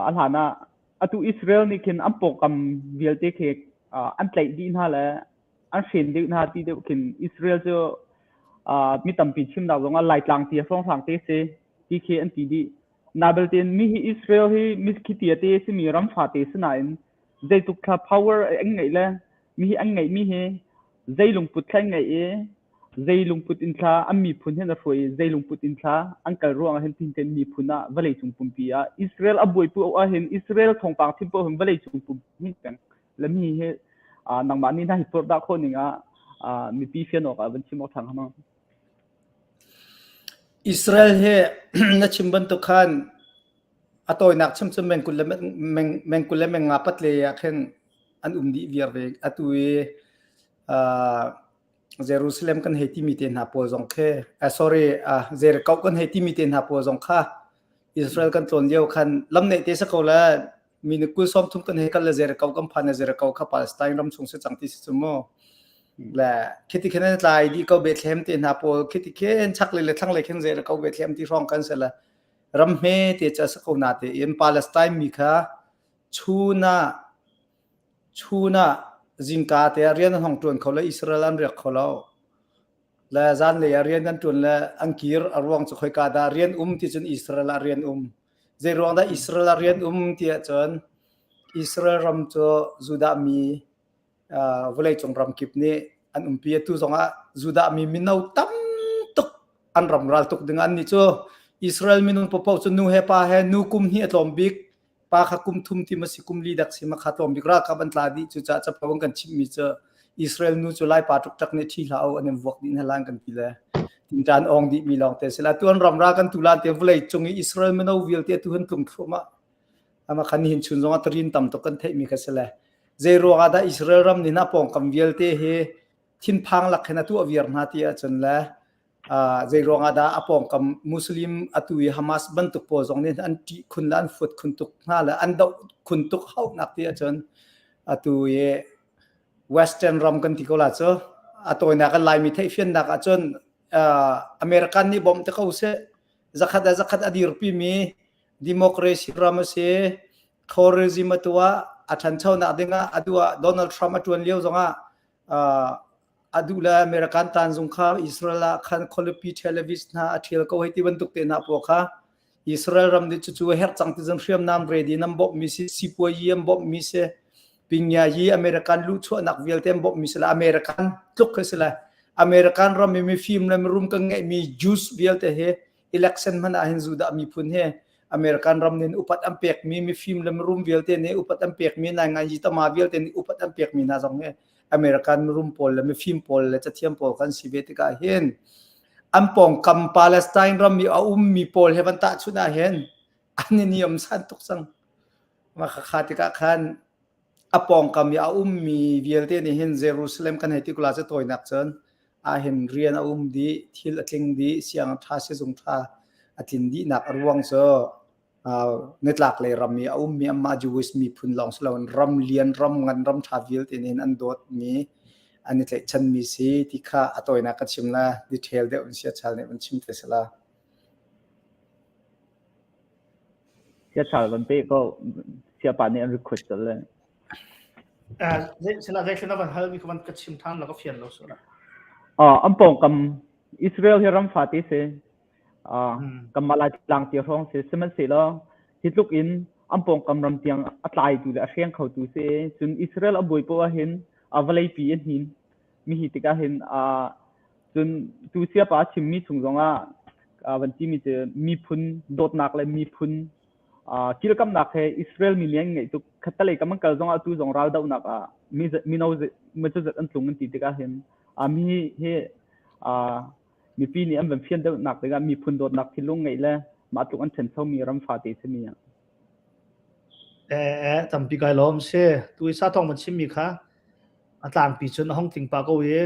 S1: อัลฮานะตุอิสราเอลนี่คินอันปกกับเวียลเตเคอันไหลดีน่าแหละอันเช่นเดียวนาที่เดียวคินอิสราเอลจะมีตั้มปีชิมดาวลงไล่กลางเตียฟองสังเตเซที่เคอันที่ดีนาเบลเตนมีอิสราเอลที่มิสคิเตียเตสมีรัมฟาเตสนายนใจตุกขาพาวเวอร์อันไงเลยมีอันไงมีเฮใจลงพุทธไงใจลงพุทธอินทราอันมีพุนเห็นอะไรใจลงพุทธอินทราอันกระรวงเห็นทิ้งเต็นมีพุนนะวะเลยจุงปุ่มปีอิสราเอลอับวยปูเห็นอิสราเอลทองปางที่ปูเห็นวะเลยจุงปุ่มนี่แต่แล้วมีเฮนางบ้านนี่น่าหิปรดดักคนหนึ่งมีปีเฟียนออกวันชิมออกทางมั้ง
S2: อิสราเอลเฮนัชิมบันตุขันอัตโอยนักชิมแมงกุลแมงงับปัตเลยเช่นอันดีเวียร์เวกอัตโอยเยรูซาเล็มกันเฮติมีเตนหาปัวจงเคsorry เยรูเกากันเฮติมีเตนหาปัวจงค่ะอิสราเอลกันตนเดียวกันลำเนเตสกอลมีนึกกุศลทุ่มกันเฮกันเลยเยรูเกากันพันเยรูเกาข้าปาเลสไตน์รำชงเสจังที่สุดมั้งและคิดที่แค่นั้นลายดีเกาเบธเลมเตนหาปัวคิดที่แค่ชักเลยทั้งเลยแค่เยรูเกาเบธเลมที่ร้องกันเสร็จละรำเฮเตจะสกอนาเตยันปาเลสไตน์มีค่ะชูน่าจิงกาเตเรียนห้องตรวจเขาเลยอิสราเอลเรียกเขาแล้วและจานเลยเรียนกันตรวจและอังกฤษอรวงจะคอยกาดาเรียนที่จนอิสราเอลเรียนเจรวงได้อิสราเอลเรียนที่จนอิสราเอลรำจะจุดามีเวลาจงรำกิบนี้อันเปียตุจงจุดามีมินเอาตั้มตุกอันรำรัลตุกdenganนี่จ้อิสราเอลมินุนพบเอาจนนูเฮปาเฮนูคุมเฮียตอมบิกปากคุมทุ่มที่มาสิคุมลีดักสิมาขาดอมบิกราคับันตลาดีจุดจะพบกันชิมมิเจออิสราเอลนูจุไลปาตุกจักเนที่เราอันนี้วกดินหลังกันทีละทิมจานองดีมีลองแต่เสร็จแล้วตัวรำรากันตุลาเตวเลยจงอิสราเอลมันเอาวิลเตตุหันตุ่มทุ่มมาขันหินชุนจงอัตรินต่ำตกันเทมีกันเสร็จแล้วเจรัวกันได้อิสราเอลรำนี่น่าปองกับวิลเตเฮทินพังหลักขณะตัววิรนาทีจนแล้วเจรองอาดาอปองกับมุสลิมอตุยฮามาสบันตุกโพจงเนี่ยอันที่คุณล้านฟุตคุณตุกน่าละอันดอกคุณตุกเข้านักที่จนอตุยเวสเทิร์นรำกันที่เขาละจ้ะอตุยนักไลมิเทฟินนักจนอเมริกันนี่บอมตะเขาเสzakatอดีรปีมีดิโมคราซีรำเสคอริซิมาตัวอาจารย์เช่านักเด้งอดัวโดนัลด์ทรัมป์ตัวเลี้ยวจงอดูแลอเมริกันตันสงครามอิสราเอลขันคอลปีเทเลวิสนาอาทิตย์ก็ให้ที่บรรทุกเตนะพวกเขาอิสราเอลรำดิจู่ๆเฮร์จังที่จะเชื่อมน้ำเรดีน้ำบอกมิสซิปวยยมบอกมิส ปิงยายีอเมริกันลุชวนักวิลเต็มบอกมิสละอเมริกันทุกข์สิละอเมริกันเรามีฟิล์มและมีรุมกันไงมีจูสวิลเตเฮ election มันอาหินจูดามีพุ่นเฮอเมริกันรำเนินอุปัตอัมเปียกมีฟิล์มและมีรุมวิลเตเนอุปัตอัมเปียกมีนายงานจิตมาวิลเตนอุปัตอัมเปียกมีนาจงเฮอเมริกันมีรุมพอลและมีฟิล์มพอลและจะเทียมพอลกันสิเวติกาเห็นอันปองคำปาเลสไตน์รำมีอามีพอลเฮวันตาชุนาเห็นอันนี้นิยมสันตุกสังมาขาติกาขันอปองคำมีอามีวิลเตนเห็นเยรูซาเล็มกันให้ที่กุลาจะตัวนักจนอาเห็นเรียนดีทิลติงดีเสียงท่าเสียงท่าอาทินดีนักรวงเซอเนตลักเลยรำมีมีอามาจูวิสมีพุนลองสลาวรำเลียนรำงานรำทาวิลตินเห็นอันโดดมีอันนี้เลยฉันมีสีที่ข้าตัวนักชิมละดีเทลเดี๋ยวมันเสียชัลเนี่ยมันชิมเทสละ
S1: เสียชัลมันเป้ก็เสียป่านนี้รีเควสต์เลย
S3: เสนาใจชนะวันฮัลมีคนกัดชิมทานแล้วก็เฟียนเราสุดละ
S1: อันปองกับอิสราเอลที่รำฟาติเสกับมาลาลังเตียร้องเสสมันเสแล้วฮิตลุกอินอันปองกับรำเตียงอัตไลตัวเลยเชียงเขาตัวเสจนอิสราเอลอบวยปัวเห็นวลัยปีนหินมีหิติกาเห็นจนตัวเสียป่าชิมมีถุงรองวันที่มีจะมีพุนโดดหนักเลยมีพุนกิโลกรัมหนักให้อิสราเอลมีเลี้ยงไงตุกขัดเลยก็มันก็จงตัวจงเราดาวหนักมีน้อยมันจะอันสูงกันติดกันเห็นมีเฮมีปีนี้อันเป็นเพี้ยนดาวหนักเลยก็มีพุนโดดหนักที่ลงไงเลยมาตุกอันเช่นเขามีรำฟาติเสมี
S3: ทำปีกายล้อมเช่ตัวอิสระทองมันชิมมีค่ะต่างปีชนห้องถึงปากเอาไว้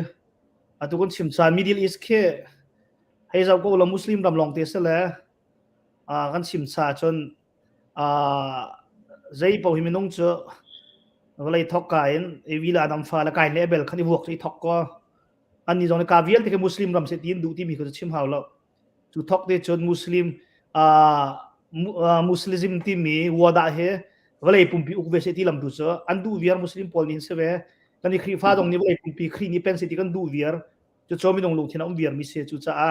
S3: ตุกคนชิมซามิดเดิลอีสเคให้เราก็เรามุสลิมรำลองเทสเลยกันชิมซาจนใจพอหิมนงเจอก็เลยทอกกันวิลาดำฟ้าละกันเลเบลคันที่พวกที่ทอกก็อันนี้ตรงนี้กาเวียนที่มุสลิมรำเสตีนดูที่มีคนชิมหาวแล้วจุดทอกเดจนมุสลิมมุสลิมที่มีวัวดาเฮก็เลยปุ่มปีอุกเวสตีลำดูเจออันดูเวียร์มุสลิมพอลนินเสเวกันที่ครีฟ้าตรงนี้ก็เลยปุ่มปีครีนี่เป็นสิที่กันดูเวียร์จุดโจมีตรงลงที่น้องเวียร์มิเซจุดจ้า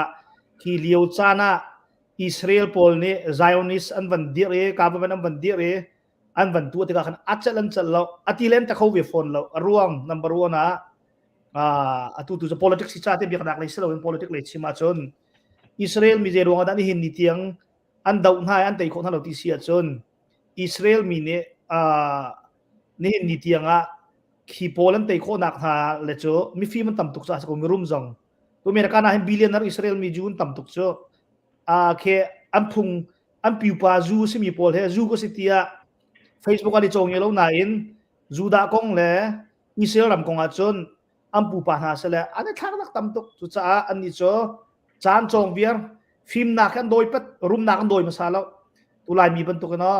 S3: ที่เลี้ยวจ้านะอิสราเอลพอลเนี่ยไซออนิสอันวันเดียร์กาบเป็นอันวันเดียร์อันวันตัวที่กันอัจฉริยะเราอัติเลนตะเขาเวฟอนเรารวมนัมเบอร์วันนะtu politik si chat biak nak leisel wen politik le chima chon Israel mi je ronga dan hin ni tiang an dau nai an tei khon halo ti sia chon Israel mi ne ni hin ni tianga khi Poland tei kho nak ha le cho mi fi man tam tuk sa ko mi rum jong tu America na hin billionaire Israel mi jun tam tuk cho ke an phung an piu pa zu si mi pol he zu ko si tia Facebook ali chong yelo na in zu da kong le Israel ram kong a chonอันปูปานาเสลอันนี้ทางนักตำตุกจุดจ้าอันนี้จ้าจานจงเวียร์ฟิล์มนักกันโดยเป็ดรุมนักกันโดยมาซาแล้วตุลายมีบรรทุกกันเนาะ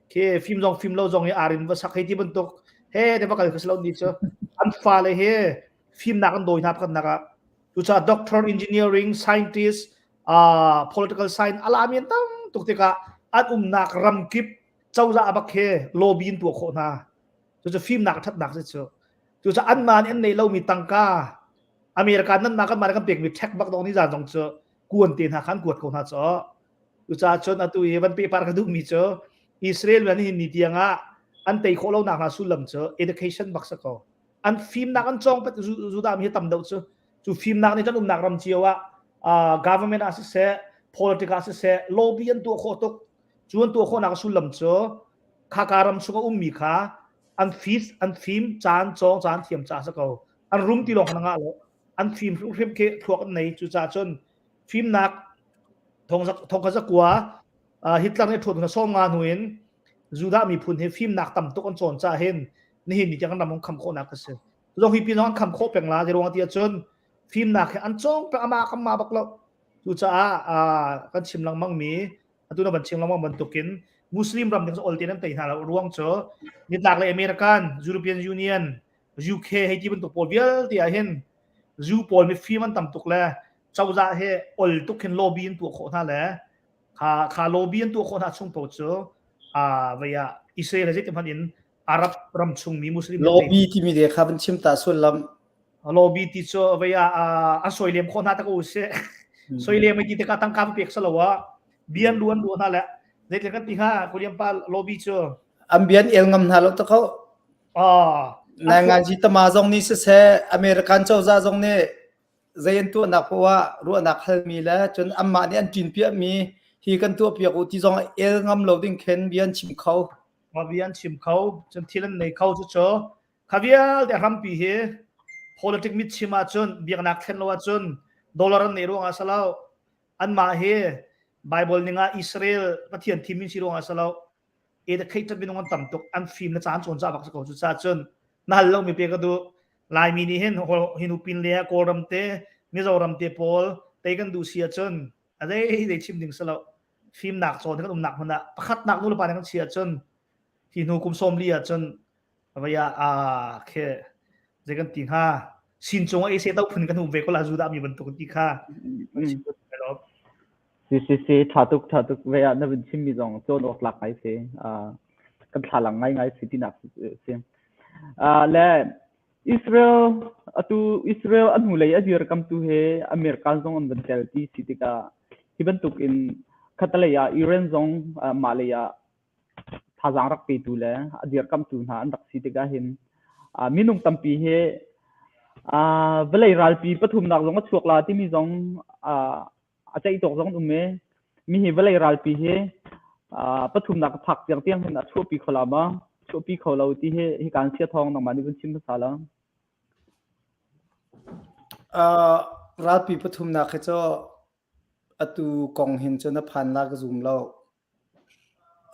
S3: เคฟิล์มเราจงให้อารินว่าสักให้ที่บรรทุกเฮ้เดี๋ยวมากันคือสลาวนี่จ้าอันฟ้าเลยเฮ้ฟิล์มนักกันโดยนับกันนะครับจุดจ้า Doctor Engineering Scientist Political Science อะไรมีตั้งตุกติกะอันนักรำกิบเจ้าจะอาบักเฮโลบินตัวโคนาจุดจ้าฟิล์มนักทัดนักเจ้าจุดจะอันมาเนี่ยในเรามีตังกาอเมริกันนั้นมากันเปลี่ยนมีแท็กบักตรงนี้จานตรงเจอกวนตีนหาขันกวดของหาเจอจุดจะชนตัวเอวันเปปาร์กระดูกมีเจออิสราเอลวันนี้นี่เตียงอันเตยโคเราหนักหาสุลัมเจอ education บักสักอันฟิล์มนักอันจองเป็นจุดามีตำเดาเจอจุดฟิล์มนักในจันนักรำเจียวgovernment assess political assess lobby อันตัวโคตกจวนตัวโคนักสุลัมเจอข้าการำสุกมีขาอันฟิล์มจานจองจานเทียมจ่าสักเอาอันรุ่มที่ลงขนาดนั้นเลยอันฟิล์มรูปเข้มเข้มพวกในจุดจ่าจนฟิล์มนักทงกันสักกว่าฮิตเลอร์เนี่ยถูกส่งงานหน่วยจูดามีพุนให้ฟิล์มนักต่ำตุกันโจรจ่าเห็นนี่เห็นนี่จังกันนำของคำโคนักกันเสียลงฮิปีน้องคำโคแปลงลาในโรงงานที่จนฟิล์มนักอันจองแปลงมาคำมาบักเราจุดจ่ากันชิมลังมั่งมีอันตัวนั้นบันชิมลังมั่งบันตุกินมุสลิมรำถึงโอลตีนั้นแต่หาเราร่วงเจอนิดหลักเลยอเมริกันยุโรเปียนยูเนียนยูเคให้ที่มันตุกโพลเวียลที่เห็นยูโพลมีฟีมันต่ำตุกแล้วเจ้าจะให้โอลตุกเห็นโลบีนตัวโคตรแล้วขาโลบีนตัวโคตรช่วงโตเจอเวียอิสราเอลจะเป็นพันธุ์อาหรับรำชุงมีมุสลิม
S2: โลบีที่มีเด็กครับเป็นชิมตาส่วนลำ
S3: โลบีที่เจอเวียอันสวยเลี่ยมโคตรตะกูเสสวยเลี่ยมไม่กี่ตะการตั้งคำเปียกสลัวเบียนล้วนนั่นแหละเด็กกันที่ห้าคนยังปาโลบีเจอ
S2: อัมเบียนเอลงำนาเราตะเขา นายงานจิตมาจงนี้เสอเมริกันเจ้าจ้าจงนี้ใจเย็นตัวนักเพราะว่ารู้นักให้มีแล้วจนอัมมาเนี่ยจินเปียมีฮีกันตัวเปียกอุติจงงำโหลดิ้งเข็นเบียนชิมเขา
S3: มาเวียนชิมเขาจนทีนั้นในเขาจะเจอขวิลเดี๋ยวทำปีเฮ politic มิดชิมาจนเบียงนักเทนโลจนดอลลาร์ในโรงอาสลาวอันมาเฮไบเบิลนี่งาอิสราเอลประเทศทีมมินชิโรงอาสลาวเอเดคิดจะเป็นองค์ต่ำตกอันฟิล์มนะจานจนจ้าบักสกุลจุดจ้าจนนั่นเรามีเพียงก็ดูลายมินิเห็นหินุปินเลียโกรัมเตมิโซรัมเตปอลเตกันดูเสียจนอะไรได้ชิมดิ่งสลาวฟิล์มหนักโซนที่ก็ตุ้มหนักมันนะประคัดหนักนู่นละปานกันเสียจนหินุกุมส้มเลียจนว่าอย่าแค่ใจกันตีห้าสินจงไอเซต้าพุ่นกันหุ่มเวกลาจูดามีบรรทุกตีค่า
S1: สิถ้าตุกเวียนั่นเป็นชิมมีจงโจนออกหลักไงเสียกันถลังไงสิที่หนักเสียและอิสราเอลอิสราเอลอันหูเลยอันยูร์กัมตุเฮอเมริกันจงอันเป็นเทลที่สิที่กาที่บรรทุกอินขัดเลยอิรันจงมาเลยท่าจางรักปีตุเลยอันยูร์กัมตุนะอันรักสิที่กาเห็นมีนุ่งตั้มปีเฮเวลารัลปีปฐุมนักจงก็ช่วงลาที่มีจงอาจจะอีตกจงตรงนี้มีเวลารัลปีเฮปฐุมนักผักอย่างเตี้ยงเห็นช่วงปีขลามาช่วงปีขลาที่เฮการเสียทองนักมันนี่เป็นชิมภาษาละ
S2: รัฐปีปฐุมนักเจ้าอตูกองเห็นจนพันลักซุ่มเล่า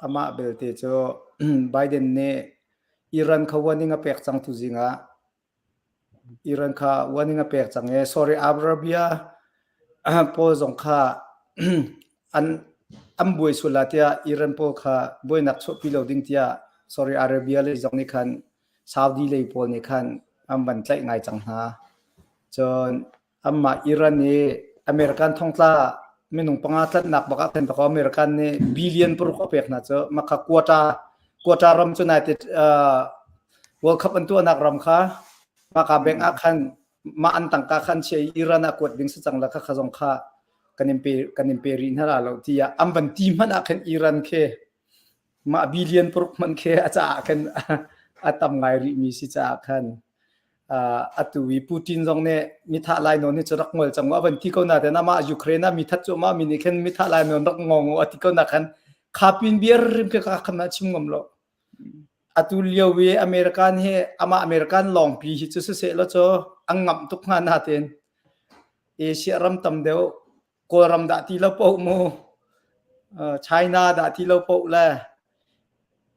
S2: อามาเบลเตเจ้าไบเดนเนี่ยอิรันเขาวันนี้งาเปกจังตุจิงะอิรันเขาวันนี้งาเปกจังsorry อาราเบียพอจงข้าอันบุยสุลาเตียอิรันพอข้าบุยนักชกพิโลดิ้งเตีย sorry อาราเบียเลยจงนี่คันซาอุดีเลยพอนี่คันอันบันใจง่ายจังฮะจนอันมาอิรันเนี่ยอเมริกันท่องตาไม่นุ่งปังอาทัดนักบักเป็นตะกอเมริกันเนี่ยบิลเลียนปรุกเปกนะเจ้ามาข้ากวตารำจนไหนติดWorld Cup อันตัวนักรำค้ามากับแบงอาคันมาอันต่างกาคันเชียอิรันกวดดิ้งสังละข้าขจงข้ากันอิมเปรีนั่นแหละเราที่อันบันทีมันอาคันอิรันเคมาบิลเลียนปรุกมันเคอาจจะอาคันอาตมไงริมีสิจะอาคันอัตุวีปูตินจงเนี่ยมิถาลายนนนี่จะรักงอลจังว่าบันที่เขาหน้าแต่น้ามายูเครนมิทัดจุมามินิเคนมิถาลายนนรักงงอัติเขาหน้าคันข้าปินเบียร์ริมเพคะขันมาชิมงมโลอัตุเลียวเวอเมริกันเฮอามาอเมริกันลองปีฮิตสุดเสร็จแล้วจ้ะอังงับทุกงานนาเต็นเอเชียรัมตัมเดียวโกรัมดาที่เราปกโมไชน่าดาที่เราปกแล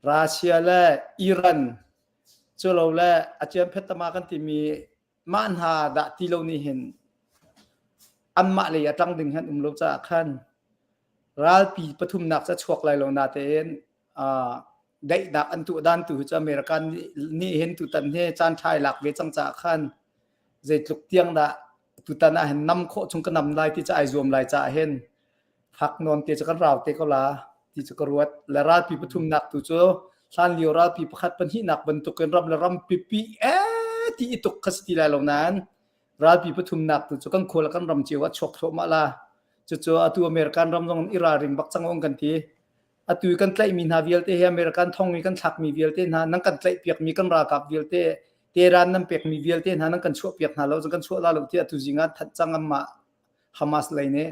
S2: รัสเซียและอิรันช่วยเราแลอาจารย์เพชรมากันที่มีมันหาดาที่เรานี่เห็นอันมาเลยตั้งดึงหันเราจะขันรัฐปีปฐุมนักจะชวกไหลเรานาเต็นได้ดักอันตุด้านตุจะอเมริกันนี่เห็นตุตันเฮจานชายหลักเวจังจากขันเจ็ดลุกเตียงดะตุตันเห็นน้ำโคชงกันนำลายที่จะไอรวมลายจะเห็นพักนอนเตจะกันราวเตก็ลาที่จะกรวดและราชปีปฐุมนักตุโจชานเลียวราชปีประคัดปัญหินักบรรทุกกันรำและรำปีที่อิตุกขสติลายเหล่านั้นราชปีปฐุมนักตุโจกันโคละกันรำเจียวชกโฉมาลาจุโจอตุอเมริกันรำตรงอิราริงบักจังองกันทีอตุกันไกลมีนาวิลเตอเมริกันท่องมีกันทักมีวิลเตนะนั่งกันไกลเปียกมีกันรากับวิลเตเตรานนั่งเปียกมีวิลเตนะนั่งกันชั่วเปียกนะเราจะกันชั่วลาลุที่อตุจิงาทัดจังมาฮามาสเลยเนี่ย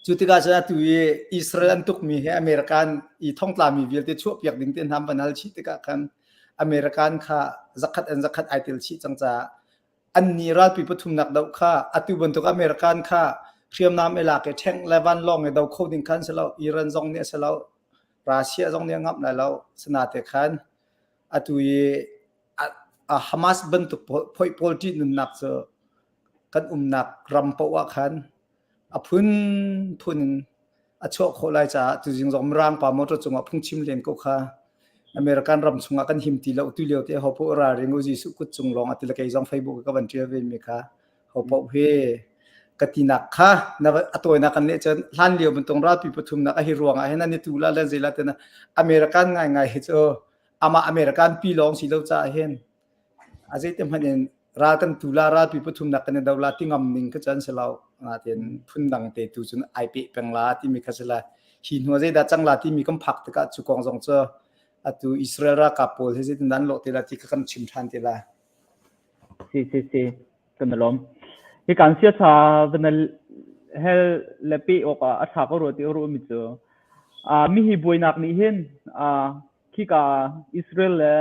S2: จุดที่การจะตุยอิสราเอลตุกมีให้อเมริกันอีท่องตามีวิลเตชั่วเปียกดิ่งเตนทำบันฮัลชิติกากันอเมริกันค่ะจักขัดไอติลชิจังจ้าอันนี้รัฐปีปฐุมนักดาวค่ะอตุบรรทุกอเมริกันค่ะเชื่อมน้ำเอลากแท่งเลวันลองในดาวโคดิงคันเสลาอิรันจงเนี่ยเสลารัสเซียจงเนี่ยงับในเราสนาเตคันอตุยฮามาสบรรทุกพอยโพลิตินุนักเจอกันนักรำปวะคันพุนอโชคโคลายจ้าตุจิงจงร่างปามอตจงพุ่งชิมเลียนก็ค่ะอเมริกันรำชงกันหิมตีเราตุเลียวเตะเขาพูดราเริงอุจิสุกุจงลองอัติละเกยจงไฟบุกกับวันเทียเวนมีค่ะเขาพูดเฮกตินักค่ะนับตัวนักกันเนี่ยจะล้านเลียวบนตรงราปีปฐุมนักฮิรวงไอ้นั่นนี่ตุลาเลนซิลาเตนะอเมริกันง่ายเจ้าอามาอเมริกันปีลองสิเราจะเห็นอาจจะเต็มหันเองรากันตุลาราปีปฐุมนักกันเนี่ยดาวลาติงอมนิงก็จะเสลาอาเทียนพุ่นดังเตตุจนไอเปเป็นลาที่มีคัสลาหินหัวใจดัดจังลาที่มีกำพักตะกัดจุกองจงเจ้า atu Israel ra kapol he tin dan lo tila ti kan chim than tila
S1: si kan lom hi kan sia tha van hel lepi oka atha ko ro ti ro mi chu mi hi boinak ni hin khi ka Israel le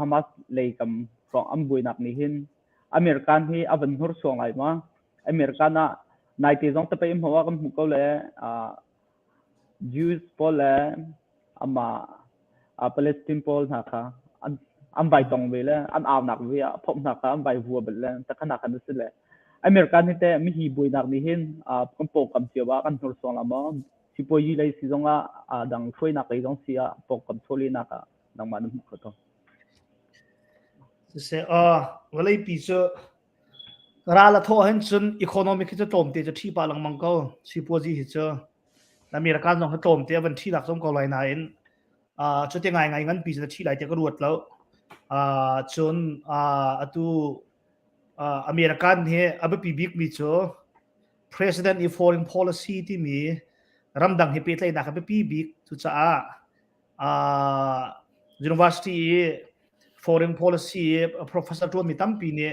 S1: Hamas le kam from am boinak ni hin American hi avan hor song ai ma Americana nai ti jong ta pe im hawa kam ko le Jews pol le ama Palestine pol na kha am bai tong ve le an aw nak ve phom na kha am bai vua bel le ta khana kan se le American ni te mi hi boinak ni hin kam po kam chiwa kan hor song la ma si po yi lai si zonga dang phoi na kai jong sia po kam tholi na ka dang man ko to
S3: se walai pi chu ra la tho hen chun economic chu tom te chu thi pa lang mang ko si po ji hi chu American jong ha tom te ban thi lak som ko lai na in chu te ngai ngan pi chu thi lai te ko ruat lo chun atu American he ab pi big mi chu president in foreign policy ti mi ramdang he pe tlai na ka pi big chu cha university foreign policy professor tu mi tampi ne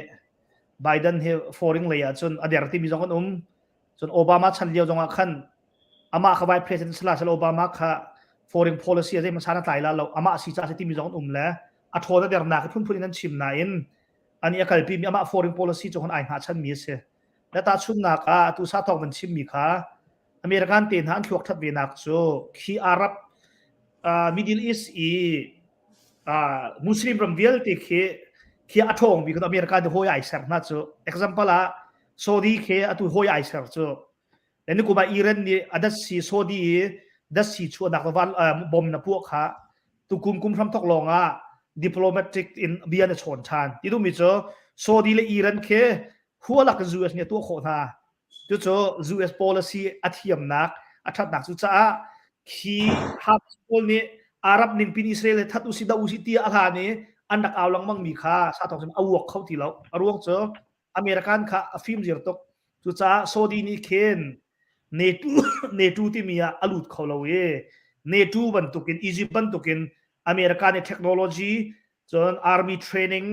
S3: Biden he foreign leya chun aderti mi jong an chun Obama chan leo jong khan ama kha vai president sala Obama kha foreign policy ase masana tai la lo ama si cha se ti mi jong le a thoda der na ka phun phun nan chim na in ani akal pi mi ama foreign policy jong ai ha chan mi se la ta chun na ka tu sa thok man chim mi kha American ten han thok that ve nak chu khi Arab Middle East Muslim from Vial te khi athong bi ko America de hoi ai ser na chu example Saudi ke atu hoi ai ser chu le ni ku ba Iran ni adas si Saudi das si chu dak van bom na pu kha tu kum from thok longa diplomatic in bian chon chan ti du mi chu Saudi le Iran ke hualak US ne tu kho na tu chu US policy athiam nak athat nak chu cha khi hap pol ni Arab ning pin Israel that usida usiti ala ni anak awlang mang mi kha sa thong awok khau ti lo arwong cho American kha afim zir tok chu cha Saudi ni khen netu ti mia alut kholo we netu ban tukin Egypt ban tukin American technology chon army training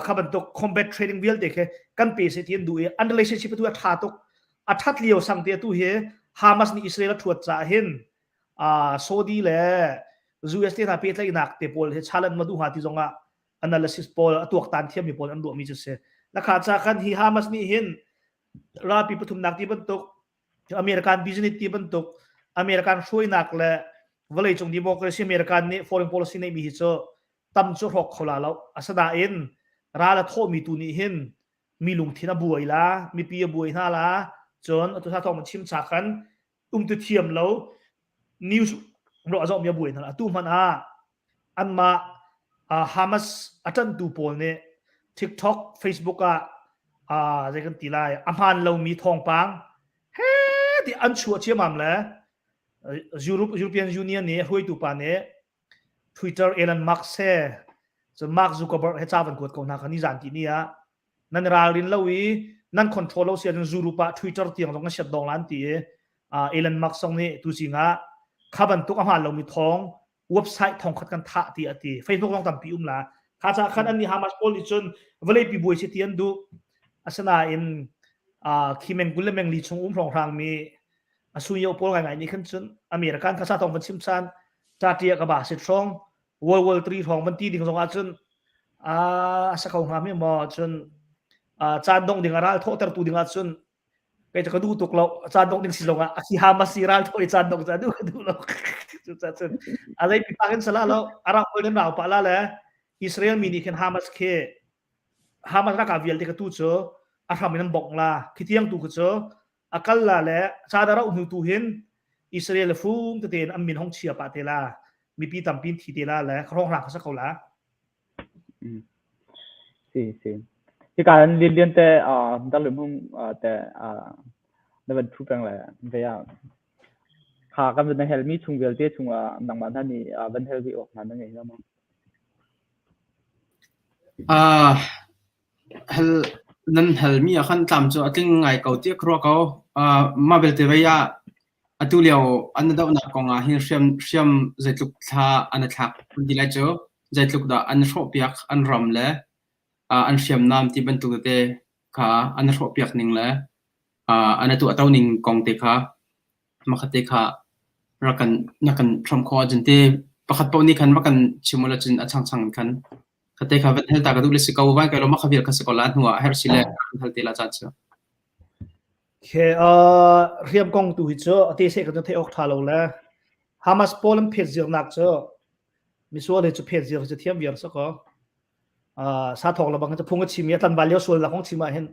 S3: khaban tok combat training bial dekhe kan pe se tien du an relationship tu atha tok athat liao sangte tu he Hamas ni Israel thuat cha hin Saudi le US te na pe tlai nak te pol he chalan madu ha ti zonga analysis pol atuak tan thiam mi pol an do mi chu se la kha cha khan hi Hamas ni hin ra pi pathum nak ti ban tok American business ti ban tok American shoi nak le valai chung democracy American ni foreign policy nei mi hi cho tam chu rok khola lo asada in ra la tho mi tu ni hin mi lung thina buai la mi pi buai na la chon atu sa thong chim cha khan tu thiam lo news ro zo mi buai na tu man anma Hamas atan tu pol ne TikTok Facebook je kan ti lai amhan lo mi thong pang he ti an chu che mam la European Union ne hoi tu pa ne Twitter Elon Musk se so Mark Zuckerberg he chavan kot ko na khani jan ti ni nan ralin lowi nan control lo se zuru pa Twitter tiang long shat dong lan ti Elon Musk song ne tu singa khaban tuk amhan lo mi thong website thong khat kan tha ti ati Facebook long tam pi la kha cha khan an ni Hamas pol ni chun vale pi boi se tian du asana in khimen gulemeng li chung rong rang mi asuyo pol ngai ni khan chun American kha sa thong ban sim san ta tia ka ba se thong World War 3 thong ban ti ding song a chun sa khau ha mi mo chun chan dong ding aral tho ter tu ding a chun kai ta du tuk lo chan dong ding silonga aki Hamas siral thoi chan dong cha du lo chu cha chun alai pi pa kan sala lo ara ko den raw pa la le Israel mi ni khen Hamas ra ka vial te ka tu cho a tham nan bok la khitiang tu cho akal la le cha da ra unu tu hin Israel fung te ten am min hong chia pa te la mi pi tam pin thi te la le khrong ra ka sa ko la
S1: siที่การเรียนแต่ดัลลุ่มแต่ในวันทุกครั้งเลยเวียขากันเป็นเฮลมีชุงเวลเตชุงดังบ้านท่านนี่เป็นเฮลวีออกมาได้ไงแล้วมั้ง
S4: เฮลนั่นเฮลมีขั้นตามจ้ะติ้งไงเก่าเตี้ยครัวเขามาเบลเตเวีย atu leo anada na konga hin sham zaitluk tha anathak dilai cho zaitluk da an ro piak an ram le an sham nam ti bantu te kha an ro piak ning le anatu ataw ning kong te kha makhate kha rakan nakan throm kho jante pakhat pawni khan makan chimula chin achang chang khan khate kha vet hel ta ka du le sikaw wa ka lo ma khavir ka sekola nuwa her sile hal te la cha cha
S3: ke riam kong tu hi cho ate se ka the ok thalo la Hamas Poland phet zir nak cho misol he chu phet zir chu thiam viar sa ko sa thok la bang cha phunga chimia tan balio sol la khong chima hen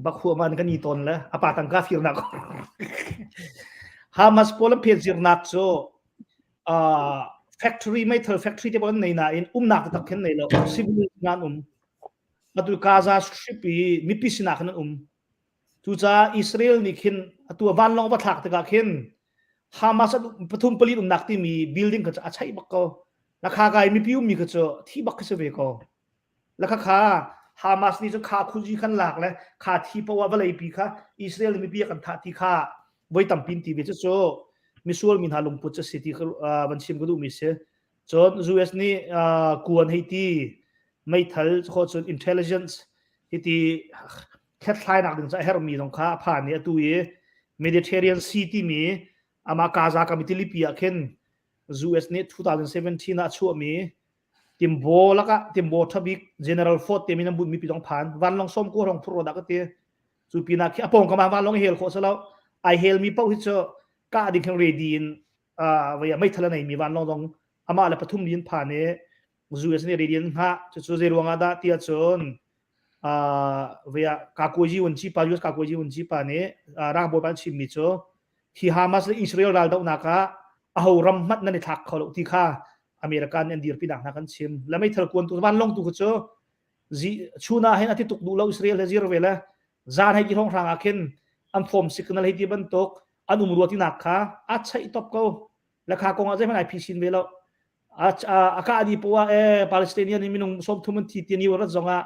S3: bak khu man ka ni ton la apa tang ka fir nak Hamas Poland phet zir nak cho factory metal factory te bon nei na in nak ta khen nei lo civil nan atu Gaza strip mi pisina khan tu cha Israel ni khin atu van long ba thak ta ka khin Hamas pathum pali nak ti mi building ka achai bak ko la kha gai mi piu mi ka cho thi bak ka se ve ko la kha Hamas ni cho kha khuji khan lak le kha thi pawa ba lei pi kha Israel mi pi kan tha ti kha boi tam pin ti ve cho misual min halung put cha city ban sim ko du mi se chon US ni kuan heiti mai thal kho chon intelligence hiti khathlai nak ding cha her mi dong kha pha ni atu ye Mediterranean Sea ti mi ama Gaza committee li pia khen US ni 2017 na chu mi timbo thabik general fort te mi na bu mi pi dong phan van long som ko rong pro da ka te chu pi na khi apong ka ma van long hel kho salo ai hel mi pau hi cho ka ding khang ready in wa mai thala nei mi van long dong ama la pathum din pha ne US ni ready ha chu zero nga da tia chon wa ka ko ji un chi pa US ka ko ji un chi pa ne ra bo ban chim mi cho hi Hamas le Israel dal dau na ka aho ram mat na ni thak kholo ti kha American and dir pinang na kan chim la mai thal kon tu van long tu cho ji chuna hen ati tuk du lo Israel le zir vela zan hai ki rong rang akhin am form signal hai ti ban tok anum ruati nak kha achai top ko la kha ko nga jai man ip sin velo aka adi powa Palestinian minung som thuman ti ti ni wara zonga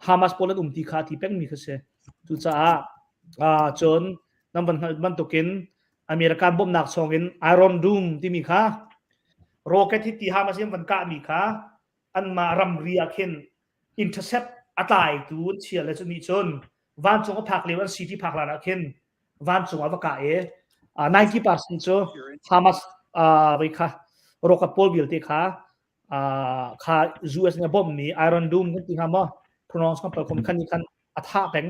S3: Hamas Poland ti kha ti peng mi khase tu cha chon ban tokin American bom nak songin Iron Dome ti mi kha rocket hi ti Hamas yam ban ka mi kha an ma ram ria khen intercept atai tu chia le chuni chon van chong phak lewan city phak la na khen van chong avaka 90% cho Hamas bai kha rocket pol bil te kha US ne bom ni Iron Dome kan ti ha ma pronounce kan kom khan ni khan atha peng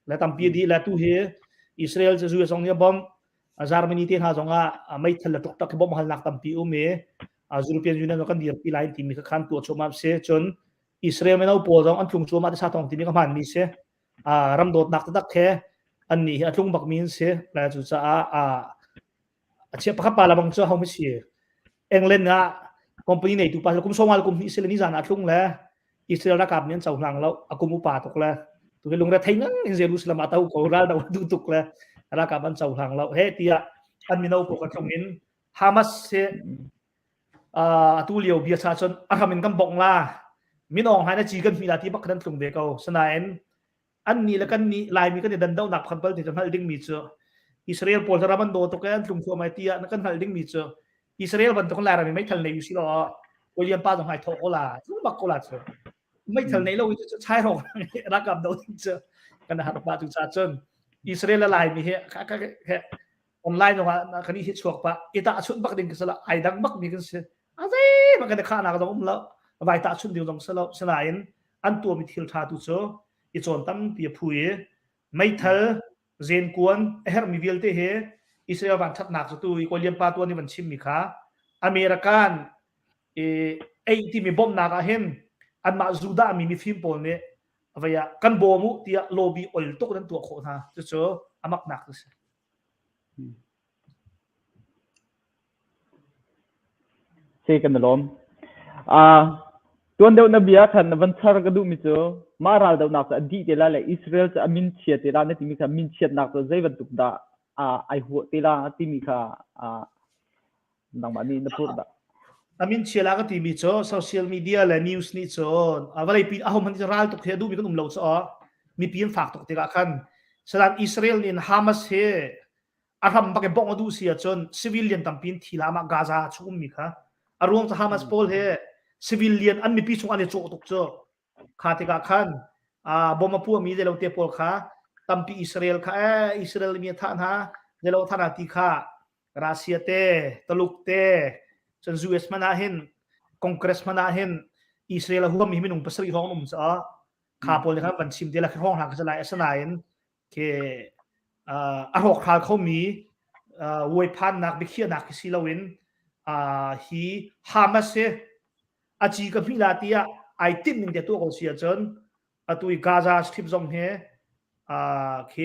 S3: la tam pi di la tu he Israel je US ong ne bom Germany te ha zonga mai thal tok tak bom hal nak tam pi me European Union kan dir pi line ti mi khan tu choma se chon Israel me no po jong an thung choma ta sa tong ti mi ka man mi se ram dot nak tak khe an ni athung bak min se la chu cha che pakha pala bang cho hom si England nga company nei tu pa kum somal kum Israel ni jan athung la Israel ra kap nen chau hlang lo akum upa tok la tu ke lung ra thainang in Jerusalem atau ko ra da du tuk la ra ka ban chau hlang lo he tia an mi no po ka thong in Hamas se tu liu bia cha chon akamin kam bong la minong hai na chi kan mi la ti bak kan tlung be ko sanaen an ni la kan ni lai mi kan dan dau nak khan pal ti hal ding mi chu Israel pol ra ban do to kan tlung kho mai tia na kan hal ding mi chu Israel ban to kan la ra mi mai thal nei yu si lo ko lian pa dong hai tho ko la chu bak ko la chu mai thal nei lo chu chai ro ra kam do ti chu kan ha pa tu cha chon Israel la lai mi he ka online no kan ni hit chuak pa ita chun bak ding sala ai dang bak mi kan se azai ma kan kha na ka dong la vai ta chun diu dong sala sanain an tu mi thil tha tu cho I chon tam pi phui mai thal zen kuan her mi vel te he Israel ban that nak tu ko liam pa tu ni ban chim mi kha American ti mi bom na ka hen an ma zuda mi film pol ne avaya kan bo mu tia lobby ol to kan tu kho na cho amak nak tu
S1: se kan lom tuan deu na bia khan van thar ka du mi cho maral deu nak di te la le Israel cha min chia te la ne ti mi kha min chiat nak to zai van tuk da ai hu te la ti mi kha nang ma ni na pur da
S3: amin chia la ka ti mi cho social media la news ni cho avalai pi ahom han ral to khe du mi kan lo cho mi pin fak to te ka khan salam Israel in Hamas he อาทำปากเก็บบ้องดูเสียจน civilian ตั้มพินทีลามากาซาชุ่มมีค่ะอารวงจะฮามาสโพลเฮ civilian อันมีปีชงอันเดโจตุกเจอขาติกาขันบอมมาพัวมีเดลเตปอลค่ะตั้มปีอิสราเอลค่ะอิสราเอลมีท่านฮะเดลท่านอาทิค่ะรัสเซียเตตลุกเตจน US มานาเห็นคอนเกรสมานาเห็นอิสราเอลหัวมีไม่หนุ่มภาษาห้องนุ่มจ้าข้าพอเลยครับวันชิมเดลห้องหางจะไล่สนายเคอารมณ์ขาเขามีวัยพันนักบิเคียนักสิลาวินฮีฮามาเซอาจีกับพิลาตีไอติมนึงเดียวตัวเขาเสียจนตุยกาซาสติปซองเฮเค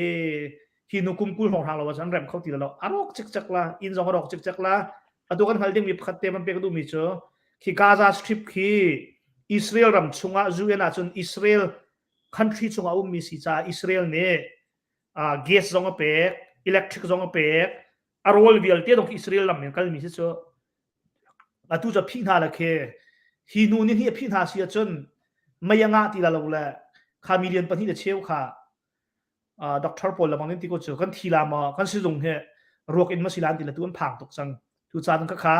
S3: ฮีนุคุมกุลของทางเราว่าฉันเริ่มเข้าตีแล้วอารมณ์จักละอินซองอารมณ์จักละตัวกันฮัลดิงมีพัดเตมันเป็นกระดูมิโจคีกาซาสติปคีอิสราเอลรำชงอาจูเอนาจนอิสราเอลคันทรีชงอามีสิจ้าอิสราเอลเนี่ยแก๊สจงอาเป็กอิเล็กทริกจงอาเป็กอารมณ์วิลเตียดงอิสราเอลลำเนี่ยกันมีสิจ้าตัวจะพิจารณาเคฮีนูนี่ที่พิจารณาเสียจนไม่ยังงาตีละเราแหละข้ามีเรียนปฏิเดชเชี่ยวค่ะด็อกเตอร์พอลละบางทีก็เจอกันทีละมากันสิลงเฮรวกอินมาสิลานตีละตัวมันพังตกจังตัวจานก็ค่ะ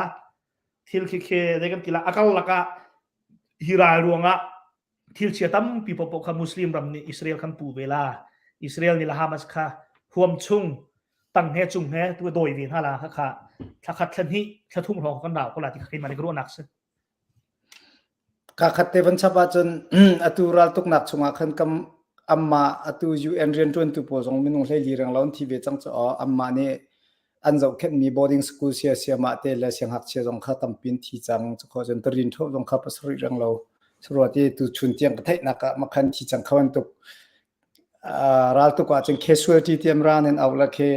S3: ทิลเคได้กันทีละอากาศละกะฮิรายรวงอ่ะทิลเชียตั้มปีปปค่ะมุสลิมรำนี่อิสราเอลคันปูเวลาอิสราเอลนี่ละฮามาสค่ะห่วมชุ่งตั้งเฮจุงเฮตัวโดยวินฮาลาค่ะถ้าขัดทันที่ถ้าทุ่มรองกันดาวก็ลาที่ขึ้นมาในกรุ๊ปนักซึ่ง
S2: กาขัดเตวันชาบาจนอตุรัลตุกนักชงอาคันกำอัมมาอตุยูเอ็นเรียนจนตุโพสงมินุงเฮลีเรื่องล้านที่เวจังจะอัมมาเนี่ยอันจะแค่มี boarding school เสียมาเตะและเสียงหักเสียจงข้าตั้มปินที่จังจะขอจนตรินทบจงข้าภาษาเรื่องเราสรุปที่ตุชุนเตียงกระเทยนักมาคันที่จังเขาอันตุกรัลตุกอาจจะ casualty เตรียมร้านนั้นเอาละแค่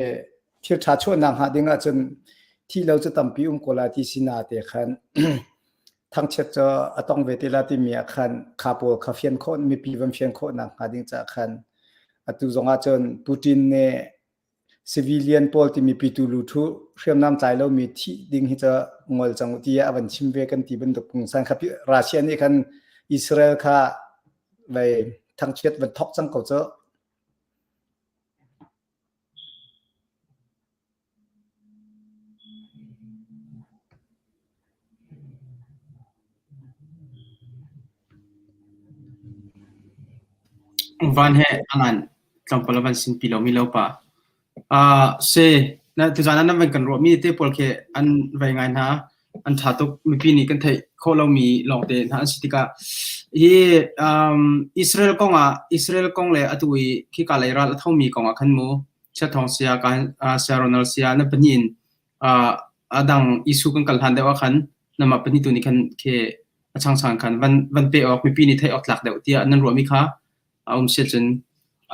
S2: ที่ชาชวนนางหาดิ่งอาจจะที่เราจะตั้มปีกลาที่สินาเตะขันทั้งเชิดจะต้องเวทีลาที่มีอาคารคาโปคาเฟียนโคนมีปีวันเฟียนโคนนักหาดิ่งจากขันตุจงอาจจะปูตินเนี่ยcivilian พอลที่มีปีตูลูทูเชื่อมน้ำใจแล้วมีที่ดิ่งที่จะงอลจังที่อวันชิมเวกันที่บรรทุกปุ่งสังครับรัสเซียนี่คันอิสราเอลค่ะไปทั้งเชิดบรรทุกจังเขาจะ
S4: วันเฮอันนั้นจังพลวันสินปีเรามีเราปะเซนะทุกท่านนั้นเป็นกันรวมมีเตปอลเคอันไว้ไงนะอันถ้าตุกมีปีนี้กันไทยเขาเรามีลองเตนะสิติกาอิสราเอลกงเลยอตุยที่กาเลยรัฐเขามีกงขันมูเชตทองเสียกันเสียโรนัลเซียนั่นเป็นยินดังอิสุกันกันทันได้ว่าขันนั่นมาเป็นที่ตัวนี้ขันเคช่างขันวันเปออกมีปีนี้ไทยออกหลักเดียวที่นั่นรวมมีค่ะเชื่อจน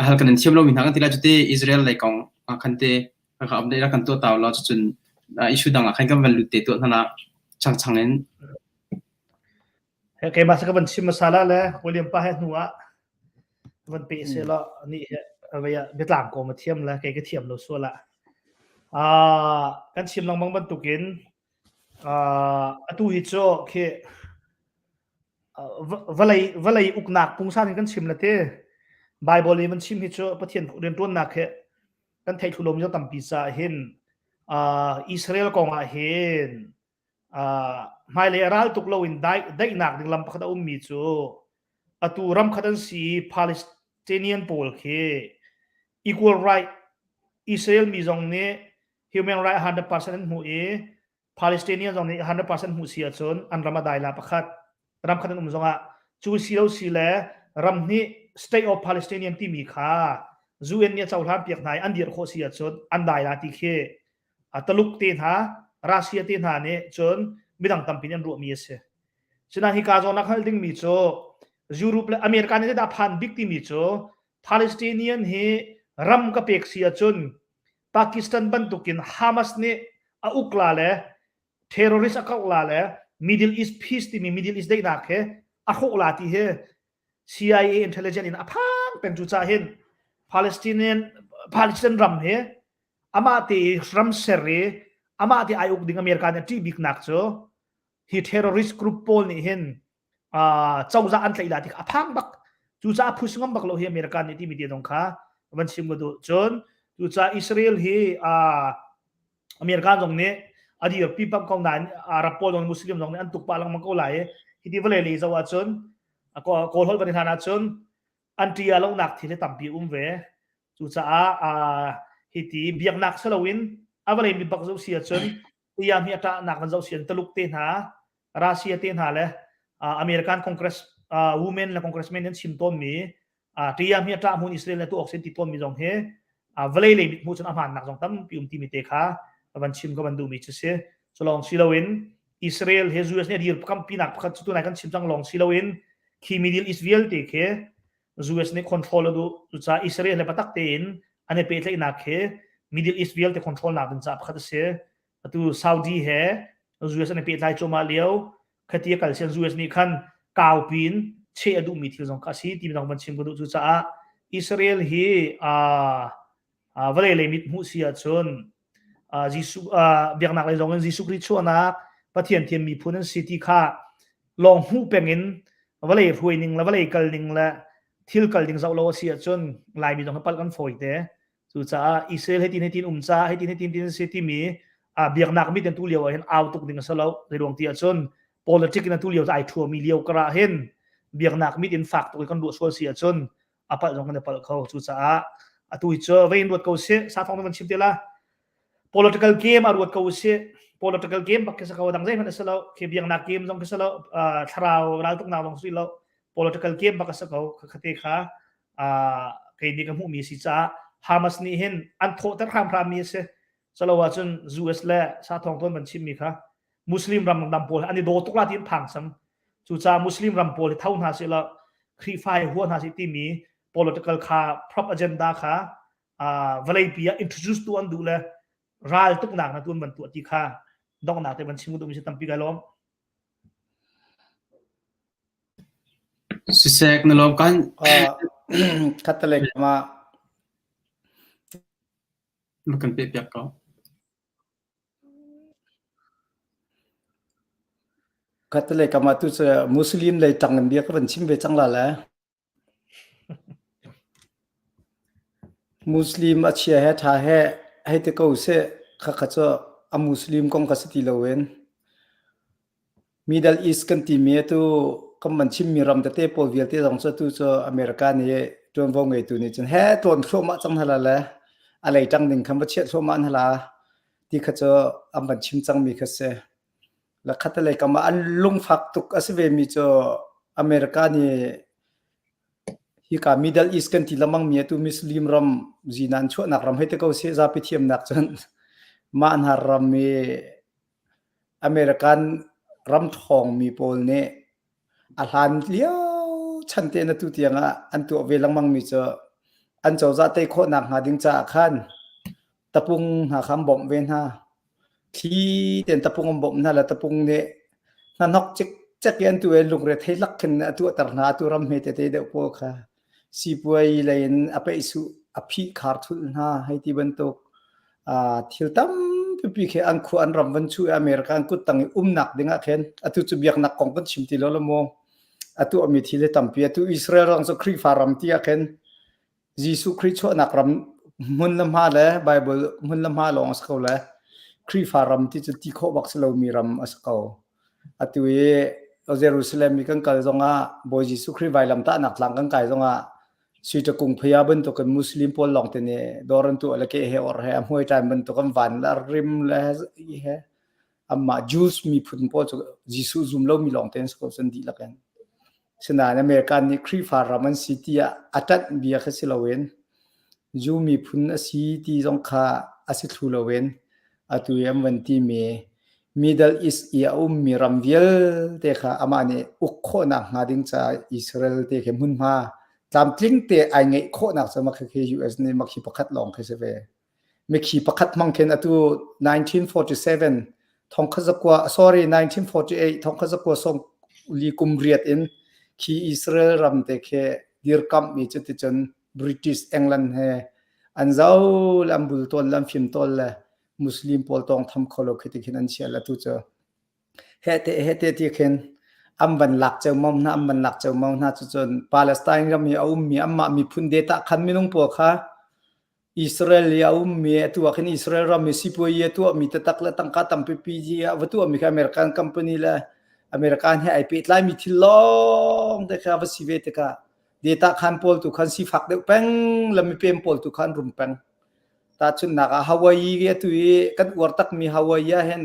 S4: ฮัลกันเชื่อมเรามีทางกันที่เราจะได้อิสราเอลเลยกงขันเตนะครับอัปเดตแล้วกันตัวเต่าเราจะจนอิสุดังขันก็วันลุเตตัวนั่นละช่างนั้น
S3: เฮ้ยมาสักวันชิมมาซาลาเลยวิลเลียมป้าเฮนัววันปีเสร็จแล้วนี่เอาไว้เบ็ดหลังโกมาเทียมแล้วแกก็เทียมเราส่วนละกันชิมลองบางบรรทุกินตู้ฮิโจเควัลย์อุกนักปุ่งซ่านกันชิมละเต้ไบเบิลมันชิมฮิโจปะเทียนเรียนต้นนักเคกันไทยทุลมยังตั้มปีศาเห็นอิสราเอลกองเห็นไม่เลยรัลตุกเราอินได้หนักดึงลำพัดอุ้มมีจูตัวรำคันสีปาเลสไตเนียนโพลเค equal right อิสราเอลมีตรงนี้ human right 100% หูปาเลสไตเนียนตรงนี้ 100% หูเสียจนอันรำมาได้ละพัดรำคันอุ้มตรงจูสิเราสิเลรำนี้ state of Palestinian ที่มีค่าจูเอ็นเนี่ยเจ้าท่านเปียกไหนอันเดียร์โคเสียจนอันได้ละที่เคตลุกเตียนหารัสเซียเตียนหาเนี่ยจนไม่ต้องตั้มปีนั้นรวมมีเสียฉะนั้นที่การจนักฮัลดิงมีโจยุโรปและอเมริกันเนี่ยได้ผ่านบิ๊กที่มีโจปาเลสไตเนียนเฮรัมกับเอกเสียจนปากีสถานบรรทุกินฮามาสเนี่ยอุกลาเลเทโรริสต์อุกลาเลมิดเดิลอีสต์พีซที่มีมิดเดิลอีสต์ได้นักเฮอุกลาที่เฮ CIA intelligence อินอพังเป็นจุดจ้าเห็นปาเลสไตน์รัมเฮอามาตีรัมเซเรอามาที่ไออุกดิ่งอเมริกันเนี่ยที่บิ๊กนักโจฮีเทโรริสต์กรุ๊ปโพลนี่เห็นเจ้าจ้าอันใส่ละที่อพังบักจุดจ้าผู้สงฆ์บักโลเฮอเมริกันเนี่ยที่มีเดียดงค่ะวันชิมก็ดูจนจุดจ้าอิสราเอลเฮ อเมริกันตรงนี้อดีตปีปั๊บกองนั้นอาหรับปอลงมุสลิมตรงนี้อันตุกปาลังมังกรไหลฮิติเวเลลีสวัสดิ์ชนก็โกลฮอลกันในฐานะชนอันที่อาลงนักที่ได้ตั้มปีเวจุดจ้าฮิติเบียงนักสลาวินเวเลมีบักเจ้าเสียชนที่ยามเฮียตานักมันเจ้าเสียตลุกเต้นหารัสเซียเต้นหาเลยอเมริกันคอนเกรสวูแมนและคอนเกรสแมนนั้นชิมต้นมีที่ยามเฮียตามุนอิสราเอลและตัวออกเซนติต้นมีตรงเฮเวเลลีมุชนอาหารนักตรงตั้มปีที่มีเตะขาวันชิมก็มันดูมีเชื่อสลองซิลาวินอิสราเอลเฮซูเอสเนี่ยดีร์คัมปีนักขัดสุดท้ายกันชิมจังลองซิลาวินคีมิดิลอิสราเอลเตะเคซูเอสเนี่ยคอนโทรลดูจุดจ้าอิสราเอลเลยปัตตักเต็นอันนี้เป็นเลยนักเคมิดิลอิสราเอลเตะคอนโทรลนักเป็นจ้าขัดเสียตัวซาอุดีเฮซูเอสเนี่ยเป็นเลยโจมาเลียวขัดที่กัลเซียนซูเอสนี่ขันกาวปินเชื่อดูมีที่ตรงกัสซีที่มีตรงวันชิมก็ดูจุดจ้าอิสราเอลฮีเวลาเลยมิดมุสีอาชนจิสุเบียงนักเลยตรงนั้นจิสุคริสต์ชัวนักปะเทียนเทียมมีพูนันสิทธิค่าลองหูเป็นเงินเวลาพูดนิ่งแล้วเวลากัลนิ่งแล้วทิลกัลนิ่งจะเอาโลสีอาชนลายมีตรงนั้นปัลกันฝอยเตะสุดท้ายอิสราเอลให้ทีนจ้าให้ทีนสิทธิมีเบียงนักมีเดินตุเลียวเห็นเอาตุกนิ่งสลาวในดวงที่อาชน politics นั้นตุเลียวจะไอทัวมีเลียวกระเห็นเบียงนักมีเดินฝากตุกกันดูส่วนสีอาชนปัลตรงนั้นปัลเขาสุดท้ายตัวอีเจอเว้นรวดเขาเสียสาธารณมันชิมเดล่า political game รวดเขาเสีย political game บักเกสเขาดังใจมันเสร็จแล้วเคบียงนักเกมต้องเสร็จแล้วทราวเราตุกนาลงสุดแล้ว political game บักเกสเขาขัดเตะขาเคยดีกับผู้มีสิจ้าฮามาสนี่เห็นอันโทษแต่ข้ามพรามีเสียสลาวจนจูเอสเล่สาธารณมันชิมมีค่ะมุสลิมรำดำโพลอันนี้โดตุกลาที่พังซ้ำจุดจ้ามุสลิมรำโพลเท่านั้นเสียแล้วครีไฟหัวนั้นสิที่มี political ค่า prop agenda ค่าเวลาปี introduce ตัวอันดูเลยรายตุกหนักนะตัวมันตัวที่ค่าดอกหนักแต่มันชิมุตุมิสิตั้มปีกันล้อม
S4: สิเสกนลบกัน
S2: คัตเล็กมา
S4: มันกันเปียกก็
S2: คัตเล็กมาตุจะมุสลิมเลยจังเดียก็เป็นชิมเวจังละแหละมุสลิมอาเชียให้ท่าให้เตก้าเสข้าขจรมุสลิมกองกัสติลาเวนมิดเดิลอีสต์กันที่มีตัวก็มันชิมมีรำแต่เตปอลวิลเตต้องตัวจะอเมริกันเนี่ยจนวงไงตัวนี้จนแห่ตัวโชมาจังฮัลละอะไรจังหนึ่งคำว่าเชื่อโชมาฮัลละที่ขจรมันชิมจังมีขั้นเสแล้วคัตเลยก็มาอันลุงฟักตุกอาศัยมีจะอเมริกันเนี่ยที่กับมิดเดิลอีสต์กันที่ละมังมีตัวมุสลิมรำจีนันชั่วนักรำให้เตก้าเสียจะไปเทียมนักจนมาอันหารำมีอเมริกันรำทองมีโพลเนี่ยอาหารเลี้ยวฉันเตนตุเตียงอันตัวเวลังมังมีเจออันเจ้าจะเตะโคนักหาดิ้งจ่าขันตะปุงหาคำบ่มเวนฮะที่เต็นตะปุงบ่มนั่นแหละตะปุงเนี่ยนั่นนกจิกยันตัวเองลุงเรทให้ลักขึ้นตัวตระหนาตัวรำเหตุเตเดโปค่ะสิบวัยเลยอภัยสุอภิคาร์ทุนฮะให้ที่บรรทุกทิลตั้มพี่เคอันควรรำวันช่วยอเมริกันกุตังหนักดึงอ่ะเห็นตุจุบยักนักของกันชิมที่เราละโมอมีที่เลตัมปีอิสราเอลรังสครีฟารำที่อ่ะเห็นยิสุคริสต์นักรำมุนลำฮาเลยไบเบิลมุนลำฮาลองสกาวเลยครีฟารำที่จะที่เขาบักสลามีรำสกาวเยรูซาเล็มมีกันไกลตรงบอยยิสุคริสต์ไวลำตาหนักหลังกันไกลตรงสุดจะกุงพยาบันตัวกันมุสลิมพอลองเตเน่ดอรันตัวอะไรก็เฮอร์เฮมวยใจมันตัวกันวันละริมละเฮอามาจูสมีพุ่นพอจะยิสุซุมเรามีลองเตนสกอสันดีละกันฉะนั้นอเมริกันนี่ครีฟารามันซิตี้อัตัดเบียร์สิลาเวนจูมีพุ่นซิตี้ตรงข้าอาศิทุลาเวนตัวเอ็มวันที่มีมิดเดิลอีสต์มีรัมเวลเตค่ะอามาเนี่ยอุกโคนักงาดิ้งจากอิสราเอลเตะมุนมาตามจริงเตะไอเงยโคนักสมัครเคยูเอสเนี่ยมักขีปคัดลองเคสเวไม่ขีปคัดมังเคนตัว1947ทองคำสักว่า 1948ทองคำสักว่าส่งลีกุมเรียดอินขีอิสราเอลรำเตะเคดิร์กัมมีจุดจนบริติชอังกฤษเฮอันเจ้าลำบุลตอลลำฟิมตอลเลยมุสลิมพอลตองทำขลุ่ยที่เขียนเชียร์ละตัวเจ้าเฮเตที่เขียนอัมบันหลักเจ้ามองอัมบันหลักเจ้ามองจนปาเลสไตน์ก็มีมีอัมมามีพุ่นเดต้าขันมีนุ่งปวกค่ะ อิสราเอลมีตัวขึ้นอิสราเอลเรามีสิบวันตัวมีตะตักละตั้งกัดตั้งปีปีจีวัตัวมีอเมริกันคอมพานีละอเมริกันให้ไอพีไลมีที่ลองแต่แค่ว่าสิเวตกะเดต้าคันพอลตุคันสิฟักเด็กเป็งแล้วมีเป็นพอลตุคันรุมเป็งตาชุนนักฮาวายเกตุยกันวัตักมีฮาวายเห็น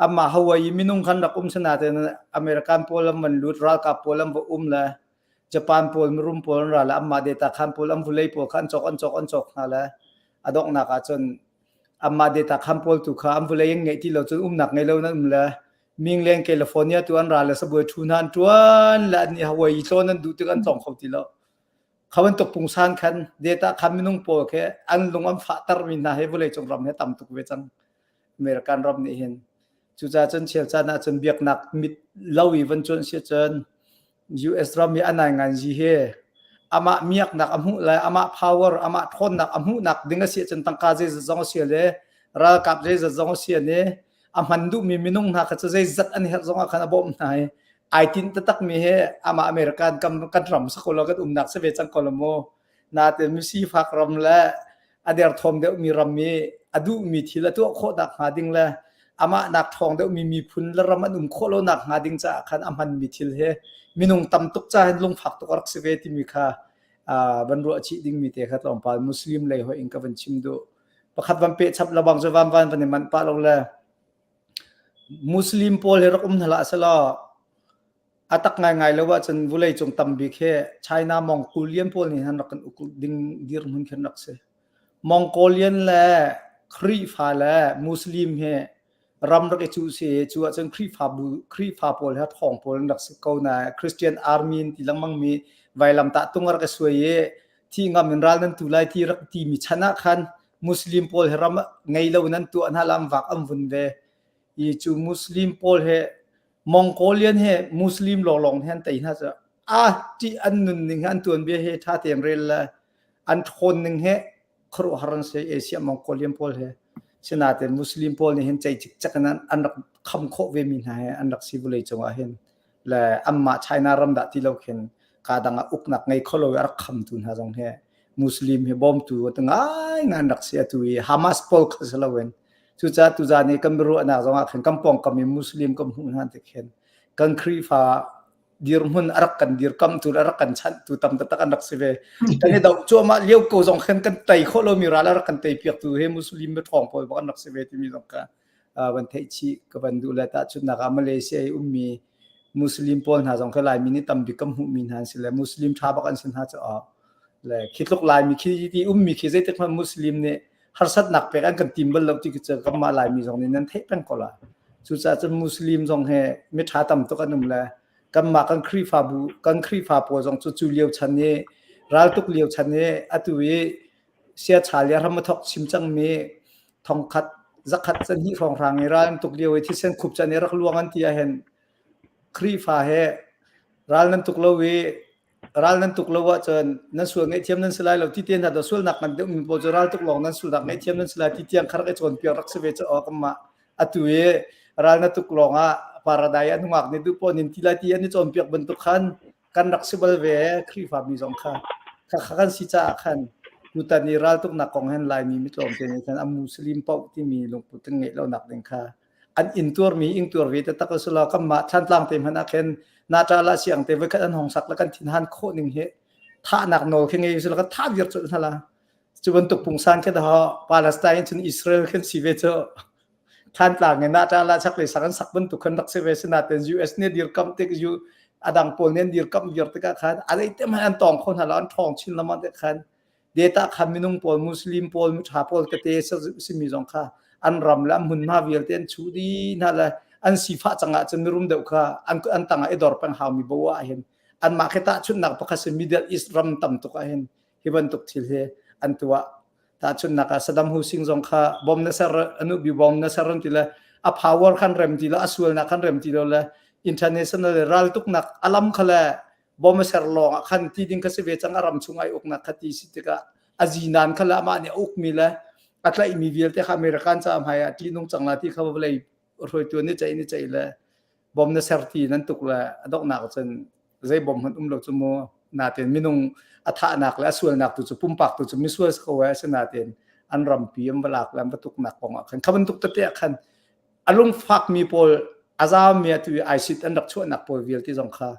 S2: อามาฮาวายมินุงคันรักสนาเตนอเมริกันพอลมันลุดรักกับพอลมันละญี่ปุ่นพอลรุมพอลนั่นละอามาเดต้าคันพอลฟุเลยพอลคันจอกนั่นละอดอกนักจนอามาเดต้าคันพอลตุข้ามฟุเลยยังไงที่เราจนนักไงเรานั่นละมิงเลงแคลิฟอร์เนียตัวนั้นละสบายทุนหันตัวละนี่ฮาวายโซนั้นดูตัวกันจองเขาที่เราเขาเป็นตกปุ่งซันคันเดต้าคันมินุงพอลแค่อันลงอันฟาตร์มินาให้ฟุเลยจงรำให้ต่ำตุกเวจังอเมริกันรำนี่เห็นจุดจ้าจนเชี่ยวชาญจนเบียกหนักมิดเล่าอีวันจนเชี่ยวชาญUS รำมีอันไหนงานจีเฮอามาเมียกหนักอมุเลยอามา power อามาทนหนักอมุหนักดึงเสียจนตั้งกาเจจะจงเสียเลยรักกับเจจะจงเสียเนี่ยอามันดูมีมินุงหนักจะเจจัดอันนี้จงอาขันบ่มไหนไอตินตักมีเฮอามาอเมริกันกันรำสักคนเราก็หนักเสวจังคนละโมนาเตมิซีฟักรำและอเดียร์ทอมเดมีรำมีอดูมีทีละตัวโคดักหาดิ่งเลยอามาหนักทองเดมีพุนและรำมันโคโลหนักหาดิ่งจะขันอามันมีทีละเฮมินุงตำตุกใจลงฝักตุกรักเสวติมีค่ะบรรลุอาชีพดิ่งมีเตะขัดลองปามุสลิมเลยหัวอิงกับวันชิมดูประคับวันเปะชับระบังจะวันวันมันปาเราเลยมุสลิมพอลเฮรักนั่นละสละอัตักง่ายๆแล้วว่าจนวุเลยจงตำบิเคไชน่ามองโกเลียนพอลนี่ฮันรักกันอุกดิ่งดีร์มุนเข็นรักเสมองโกเลียนและครีฟาและมุสลิมเฮรำรักจูเสจูอาจารย์ครีฟาพอลฮัดของพอลนักสกาวน่ะคริสเตียนอาร์มีนที่ลังมังมีไวลำตาตุงรักสวยที่งามินรัลนั้นตุไลที่รักที่มีชนะขันมุสลิมพอลเฮรำไงเลวนั้นตัวนั้นลำวักอัมวุนเวอีจูมุสลิมพอลเฮมองโกเลียนเฮมุสลิมหล่อๆเห็นแต่น่าจะที่อันหนึ่งอันตัวเบียเฮท่าเตียงเรลอันคนหนึ่งเฮครัวฮารันเซเอเชียมองโกเลียนพอลเฮฉะนั้นมุสลิมพอลนี่เห็นใจจิกจักนั้นอันรักคำโคเวมินให้อันรักสิบุเลยจังหวะเห็นและอัมมาไชน่ารำดับที่เราเห็นกาดังอุกนักไงเขาเลยรักคำตุนหาจังเฮมุสลิมเฮบอมตัวตั้งงานรักเสียตัวฮามาสพอลก็สละเวนทุจาตุจานี่ก็ไม่รู้นะจังหวะเห็นกำปองก็มีมุสลิมก็มุ่งหันติเห็นกันครีฟ้าดีร์มันรักกันดีร์คำตุรักกันฉันตุตำตะกันรักเสียแต่เนี่ยดาวจัวมาเลี้ยวกูจงเห็นกันไต่เขาเลยมีร้านรักกันไต่เปียกตัวเฮมุสลิมไม่ท้องพอบอกกันรักเสียที่มีตรงกันวันเทชิก็บันดูแลตาชุดนักมาเลเซียมีมุสลิมพอลหาจงเขาลายมินิตัมบิกมุมินหันสิเลยมุสลิมชาบักันสินหาจะออกเลยคิดลูกลายมีคิดที่มีคิดใจที่มันมุสลิมเนี่ยฮาร์สัตนักไปกันกันทีมบอลเราที่เจอกับมาลายมีจงนี้นั้นเทเป็นคนละสุดท้ายจนมุสลิมจงเฮไม่ช้าต่ำตัวกันนุ่มเลยกันมากันครีฟาปูจงจุเลียวชันเน่รัลตุกเลียวชันเน่อัตุยเสียชาลีรำมาทอกชิมจังเมทองคัดจักขัดจันฮิรองรางรัลตุกเลียวที่เส้นขุบจันเนรักลวงอันที่เห็นครีฟาเฮรัลนั้นตุกเลวีรัลนั้นตุกเลวะจนนั้นส่วนไอเทียมนั้นสลายเราที่เตียนแต่ส่วนหนักมันเดี๋ยวมีโปรเจรัลตุกลองนั้นส่วนหนักไอเทียมนั้นสลายที่เตียงคาร์กจนเปียรักเสวจะออกมาอัตุยรัลนั้นตุกลองpara daya nungak ni tu pon inti lati ani chompiak bentukan kan raksibal ve khri fa mi jongkha kan sicha khan utani ral tuk na kong hen lai mi mitlom te ni kan muslim pau ti mi lungpu teng nge lo nak deng kha an intur mi ingtur ve ta takasula kam ma than tlang te man akhen na ta la siang te ve kan hong sak la kan thin han kho ning he tha nak no khe nge sula ka tha vir chu thala chuban tuk pungsan ke da palestine chun israel khen sive choท่านต่างเงินน่าจะละชักเลยสักสักบรรทุกคนรักเสวสนาเป็น US เนี่ยดีร์กัมเทกยูอดังโปลเนี่ยดีร์กัมยอร์ตกะขันอะไรเต็มให้อันตองคนหาล้านทองชินละมันเด็กขันเดต้าขันมินุงโปลมุสลิมโปลมุชาโปลกเตสซิมิจงค่ะอันรำละมุนมาวิลเตนชูดีนั่นแหละอันสีฟ้าจังหวะจะมีรุมเด็กค่ะอันต่างไอ้ดอร์ปังหามีบัวเห็นอันมาแค่ตาชุดหนักประคัสมิดเดิลอิสรำต่ำตุกเห็นฮิบันตุกทิลเฮอันตัวตาชุดหนักสัดดัมฮุซิงจงค่ะบอมเนสร์อนุบิบอมเนสร์นั่นทีละa power kan rem ti la aswal na kan rem ti lo la international ral tuk nak alam khala bom ser long kan ti ding ka se ve chang aram chungai ok na khati sitika ajinan khala ma ne ok mila atla imi vial te american cha am haya ti nung changla ti khaw lai roi tu ni chai la bom na ser ti nan tuk la adok na chen zai bom han lo chumo natin minung atha nak la sual nak tu chu pumpak tu chu mi sual ko wa sa natin an ram pi am balak lam patuk nak pong khan khaban tuk te khan alung fak mi pol azam mi tu ai sit an dak chu nak pol vil ti jong kha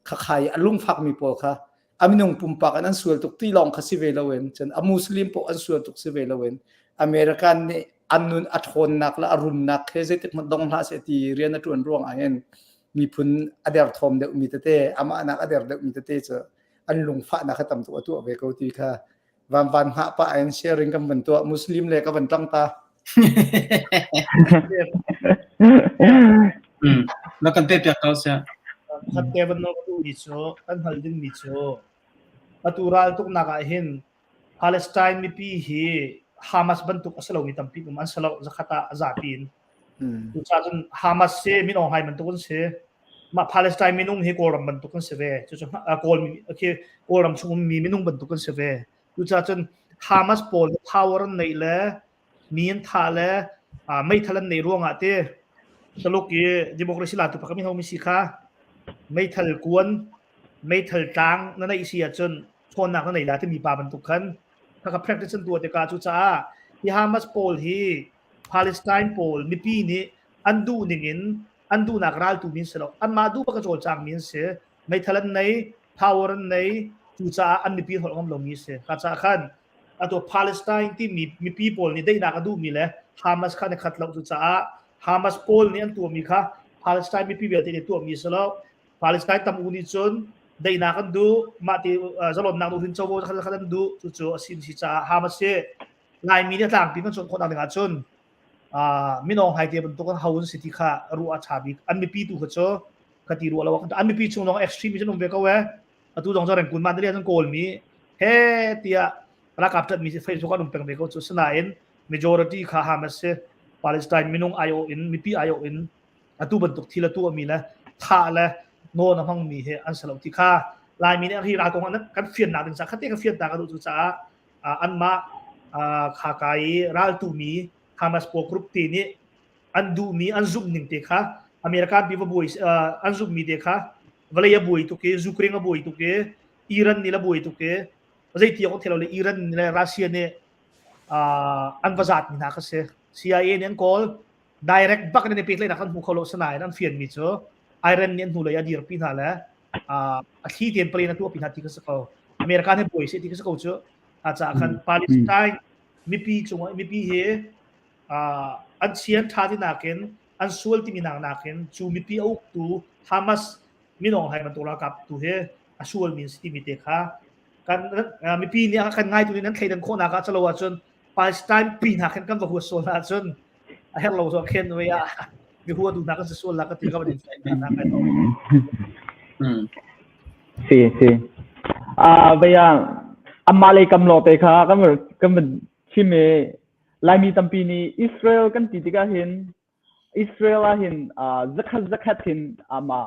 S2: kha khai alung fak mi pol kha aminung pumpak an sual tuk ti long kha si velawen chen a muslim po an sual tuk si velawen american ni anun athon nak la arun nak kheze tek ma dong la se ti rian na tuan ruang ahen mi phun ader thom de mi te ama nak ader de mi te cha an lung fa na khatam tu tu ve ko ti kha van ha pa an sharing kam ban tu muslim le ka ban tang ta
S4: แล้วกันเตะเปียกเขาเสีย
S3: Khateban no tu nicho kan halding nicho atural tuk nakahin Palestine mi pi hi Hamas bantuk asalaw mi tampi kum asalaw zakata azapin tu chajun Hamas se minong hai bantukun se ma Palestine minung hi koram bantukun se ve chu kol mi ke koram chung mi minung bantukun se ve tu chajun Hamas pol power nei le min tha le mai thalan nei ruanga te saluk ye democracy la tu pakami ho mi sikha ไม่ทัลกวนไม่ทัลจางนั่นไอ้เสียจนทนหนักนั่นไหนล่ะที่มีปาบรรทุกขันถ้ากับ practice ตัวเด็กาจุจ้าที่ฮามาสโพลฮีปาเลสไตน์โพลมีปีนี้อันดูหนึ่งอันดูนักรัลตูมินเสร็จอันมาดูปากโจจางมินเสไม่ทัลใน power ในจุจ้าอันมีปีของลมมินเสกัจจาขันอันตัวปาเลสไตน์ที่มีปีโพลนี่ได้นักดูมีเลยฮามาสขันในขัดเราจุจ้าฮามาสโพลนี่อันตัวมีค่ะปาเลสไตน์มีปีเบียดในตัวมีเสร็จPalestine tam uni chun dei na kan du mati zalon na du hin chobo kan du chu asin si cha Hamas se lai mi ne tang pi kan chon khona nga chun minong hai te ban to kan haun city kha ru a chabi an mi pi tu kha cho khati ru ala kan an mi pi chung nong extreme jun be ka we atu dong jaren kun man de kan kol mi he tia ra kap tat mi se Facebook kan peng be ko chu sana in majority kha Hamas se Palestine minong ayo in mi pi ayo in atu ban tuk thila tu mi la tha laโน่นห้องมีเหอันสลบที่ค่าลายมีเนี่ยที่รากงอันนั้นกันเฟียนหนักถึงสักขั้นที่กันเฟียนหนักกันดูจ้าอันมาขาไก่รัลตูมีฮามาสโปกรุ๊ปตีนี้อันดูมีอันซุ่มหนึ่งเด็กค่ะอเมริกันบีบบุยอันซุ่มมีเด็กค่ะวลัยบุยตุกเกยูเครนบุยตุกเกอิรันนี่ละบุยตุกเกใจที่เขาเทเราเลยอิรันนี่ละรัสเซียเนี่ยอันวาจัดนี่นะครับเสีย CIA เนี่ยก็ direct บักในปีเลยนะครับผู้เขาลงสนายนั่นเฟียนมิโซIron niyan hulay adir pinhala at hitin pala na tuwa pinhati ka sa ko Amerikano boys iti ka sa coach at sa akan Palestine mipi chung mipi he an siyan thati nakin an suwal ti minang nakin chu mipi au tu Hamas minong hay man tura kap tu he asuwal min si timite ka kan mipi niya kan ngai tu nan kaidan ko naka sa lawa chun Palestine pinakin kan ba huso na chun ahel lo so ken we yaมีหัวดูนักสุดแล้วก็ตีเข้าไปในใจนักไปต่อ
S1: sí bây giờ amma lấy cầm lọ tới khá cái mình khi mà lại mi tâm pini Israel kan titi ka hin Israel a hin zakat hin ama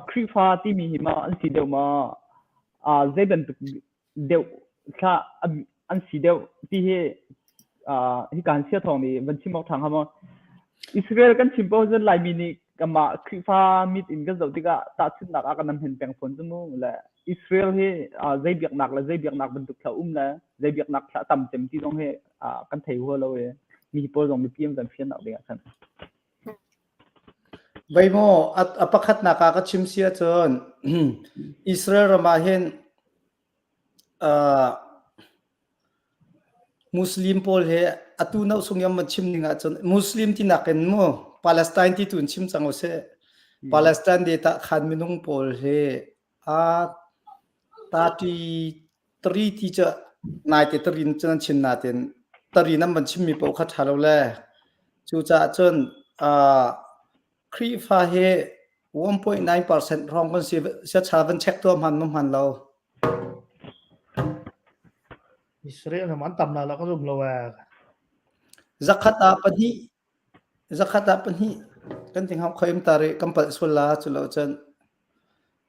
S1: krifa ti mi hima an si deu ma zeben deu kha an si deu ti he hi kan sia thong ni ban chimok thang ha ma Israel kan simple zen lai mini kama krifa mit in ga zau tika ta chin nak aka nam hen peng phon chu la Israel he zai biak nak ban tuk tha la zai biak nak tha tam tem ti dong he kan thei ho lo we mi pol dong mi pm kan fian nak de kan
S2: vai mo at apakhat na ka chim sia chon Israel ma hen Muslim pol he atu na sungyam machim ninga chon Muslim ti naken mo Palestine ti tun chim chango se Palestine de ta khan minung pol he ta ti 3 ti cha nai te trin chan chin na ten tari nam ban chim mi po kha thalo le chu cha chon kri fa he 1.9% rong kon se chavan check to man lo
S3: Israel man tam na la ko zum lo wa
S2: zakata pani kan ting hau khoim tare kampal sulla chulo chan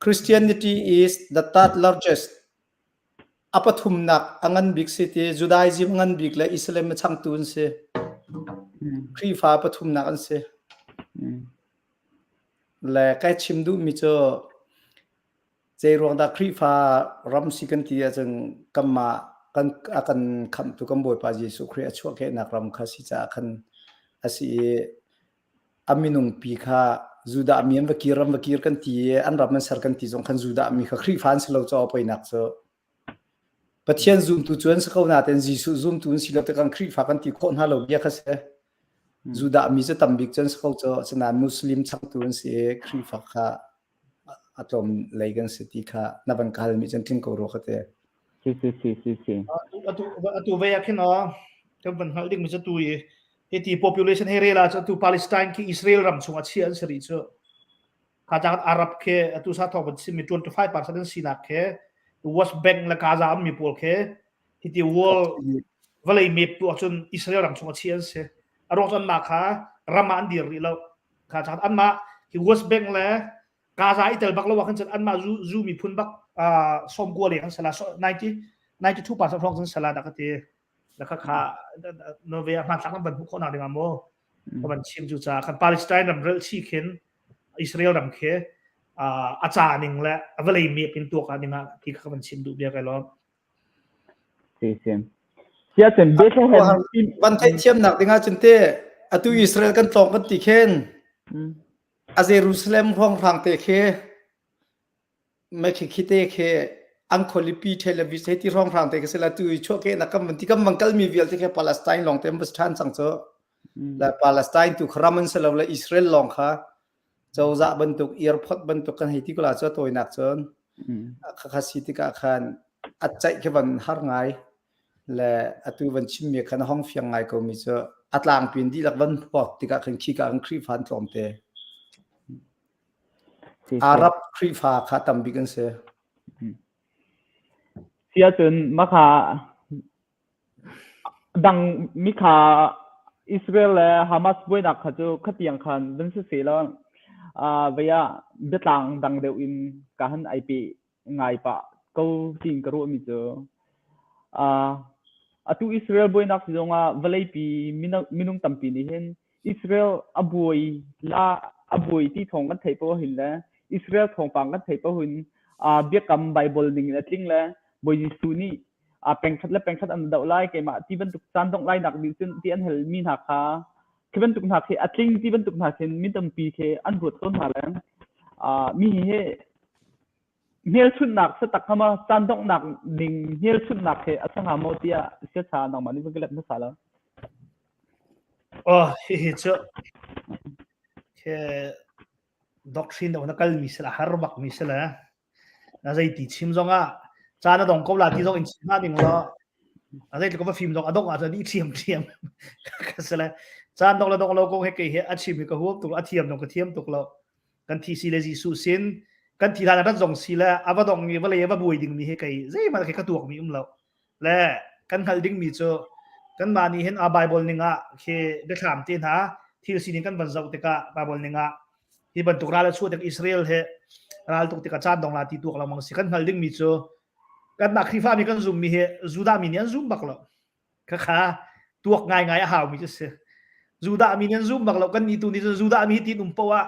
S2: Christianity is the third largest apathum nak angan big city Judaism angan big la Islam chang tun se kri fa pathum nak an se la kai chim du mi cho เจรวงดาครีฟ้ารำสิกันที่จึงกัมมากันอากันคำตุกำบวยปาจิสุครีช่วงแค่นักรำคาสิจาคันอาศัยอามินุงปีข้าจูดามีอันวกีรำวกีรกันที่อันรับมันสารกันที่จงคันจูดามีข้าครีฟ้าสิเราจะเอาไปนักโซปัจเจียนซูมตุจวนสเขาหน้าแต่จิสุซูมตุนสิเราแต่กันครีฟ้ากันที่คนฮัลโหลเบียคัสเซจูดามีจะตั้มบิกจนสเขาจะสนานมุสลิมชักตุนเสียครีฟ้าข้าอัตอมเลกันสติข้านับบังคัลมีจันทิงกูรู้กันเตะ
S1: sim
S3: atu veya khin a kam ban hal ding mi chu e heti population herela chu Palestine ki Israel ram chunga chian seri chu khaja Arab ke atu sa thok sim 25% sina ke West Bank la Gaza mi pol ke heti wall valai mi tu chun Israel ram chunga chian se arong chon ma kha rama an dir ri lo khaja an ma ki West Bank la Gaza itel bak lo wa khan chan an ma zu mi phun bak som gua le kan sala 92% from sala da ka te da ka kha no ve ma sak ban hu khona de ngamo ban chim ju cha kan Palestine ram rel chi khen Israel ram khe acha ning la avale mi pin tu ka ninga ki ka ban chim du bia ka lo
S1: sim sia chen be se hen
S2: วันไทยเทียมหนักdinga chunte atu Israel kan tong kan ti khen a Jerusalem hong phang te kheไม่คิดเองแค่อังโคลิปีเทเลวิสที่ร้องฟังแต่ก็เสร็จแล้วตัวช่วงแค่นักมันที่ก็มังกรมีวิลที่แค่ปาเลสไตน์ลองเต็มประชาชนสังเกตและปาเลสไตน์ถูกครามันเสร็จแล้วอิสราเอลลองค่ะเจ้าจะบรรทุกเอียร์พอดบรรทุกกันให้ที่ก็ลาจะตัวหนักจนข้าสิทธิกาขันอัดใจแค่วันหาไงและอัตุวันชิมเมียขันห้องเฟียงไงก็มีเจออัดลางปีนที่หลักวันพอที่กาขันขี้กาอังครีฟันตอมเตอาหรับครีฟ้าข้าตั้มบิกันเสีย
S1: เสียจนมาค่ะดังมิค่ะอิสราเอลและฮามาสบวยนักเขาจะขัดยังคันดังสุดเสียแล้วเวียเบตังดังเดียวอินการไอพีไงปะก็จริงกระโดดมิเจอตุอิสราเอลบวยนักจงวลัยปีมินุงตั้มปีนี้เห็นอิสราเอลอบวยละอบวยที่ทองกันไทยพอเห็นแล้วอิสราเอลทองฟังกันไทยพอเห็นเบียกำไบเบิลนิ่งและจริงแล้วบอยสูนี่เป็นชัดและเป็นชัดอันเดาไล่เกี่ยมาที่บรรทุกจานต้องไล่หนักดิจนที่อันเฮลมีหักขาที่บรรทุกหักเฮอัดจริงที่บรรทุกหักเฮมีตั้งปีเฮอันรวดต้นหาแล้วมีเฮเฮลชุดหนักสตักเข้ามาจานต้องหนักดิ่งเฮลชุดหนักเฮอัศหาโมเตียเสียชาหนักมานี่มันก็เล็บนักสาแล้ว
S3: เฮ้ยเจ้าแค่ด็อกทรินเอานักการมิสละฮาร์บักมิสละน่าจะติดชิมจงจานดองก็ลาที่จงอินชิมาดิ่งละอะไรที่ก็ว่าฟิล์มจงดองอาจจะดีเทียมก็สละจานดองละดองเราก็ให้เกี่ยอาชีพก็หัวตุกอาเทียมดองก็เทียมตุกเรากันที่สิเลจิสุสินกันที่ทางนั้นจงสิละอาว่าดองมีว่าเลยว่าบุยดิ่งมีให้เกี่ยจะมาแค่กระตัวมีเราและกันฮัลดิ่งมีเจอกันมานี่เห็นไบเบิลนึงแค่ได้ถามตีนหาที่สินิกันบรรจุติกาไบเบิลนึงที่บรรทุกราลช่วยจากอิสราเอลเฮราลตุกติกาจานดองลาที่ตัวเรามังสิกันฮัลดิ่งมีเจอกันนักที่ฟ้ามีกันซูมมีเฮจูดามีเนียนซูมบักเราค่ะตัวง่ายหาวมีจะเสียจูดามีเนียนซูมบักเรากันนี่ตัวนี้จูดามีที่นุ่มปะวะ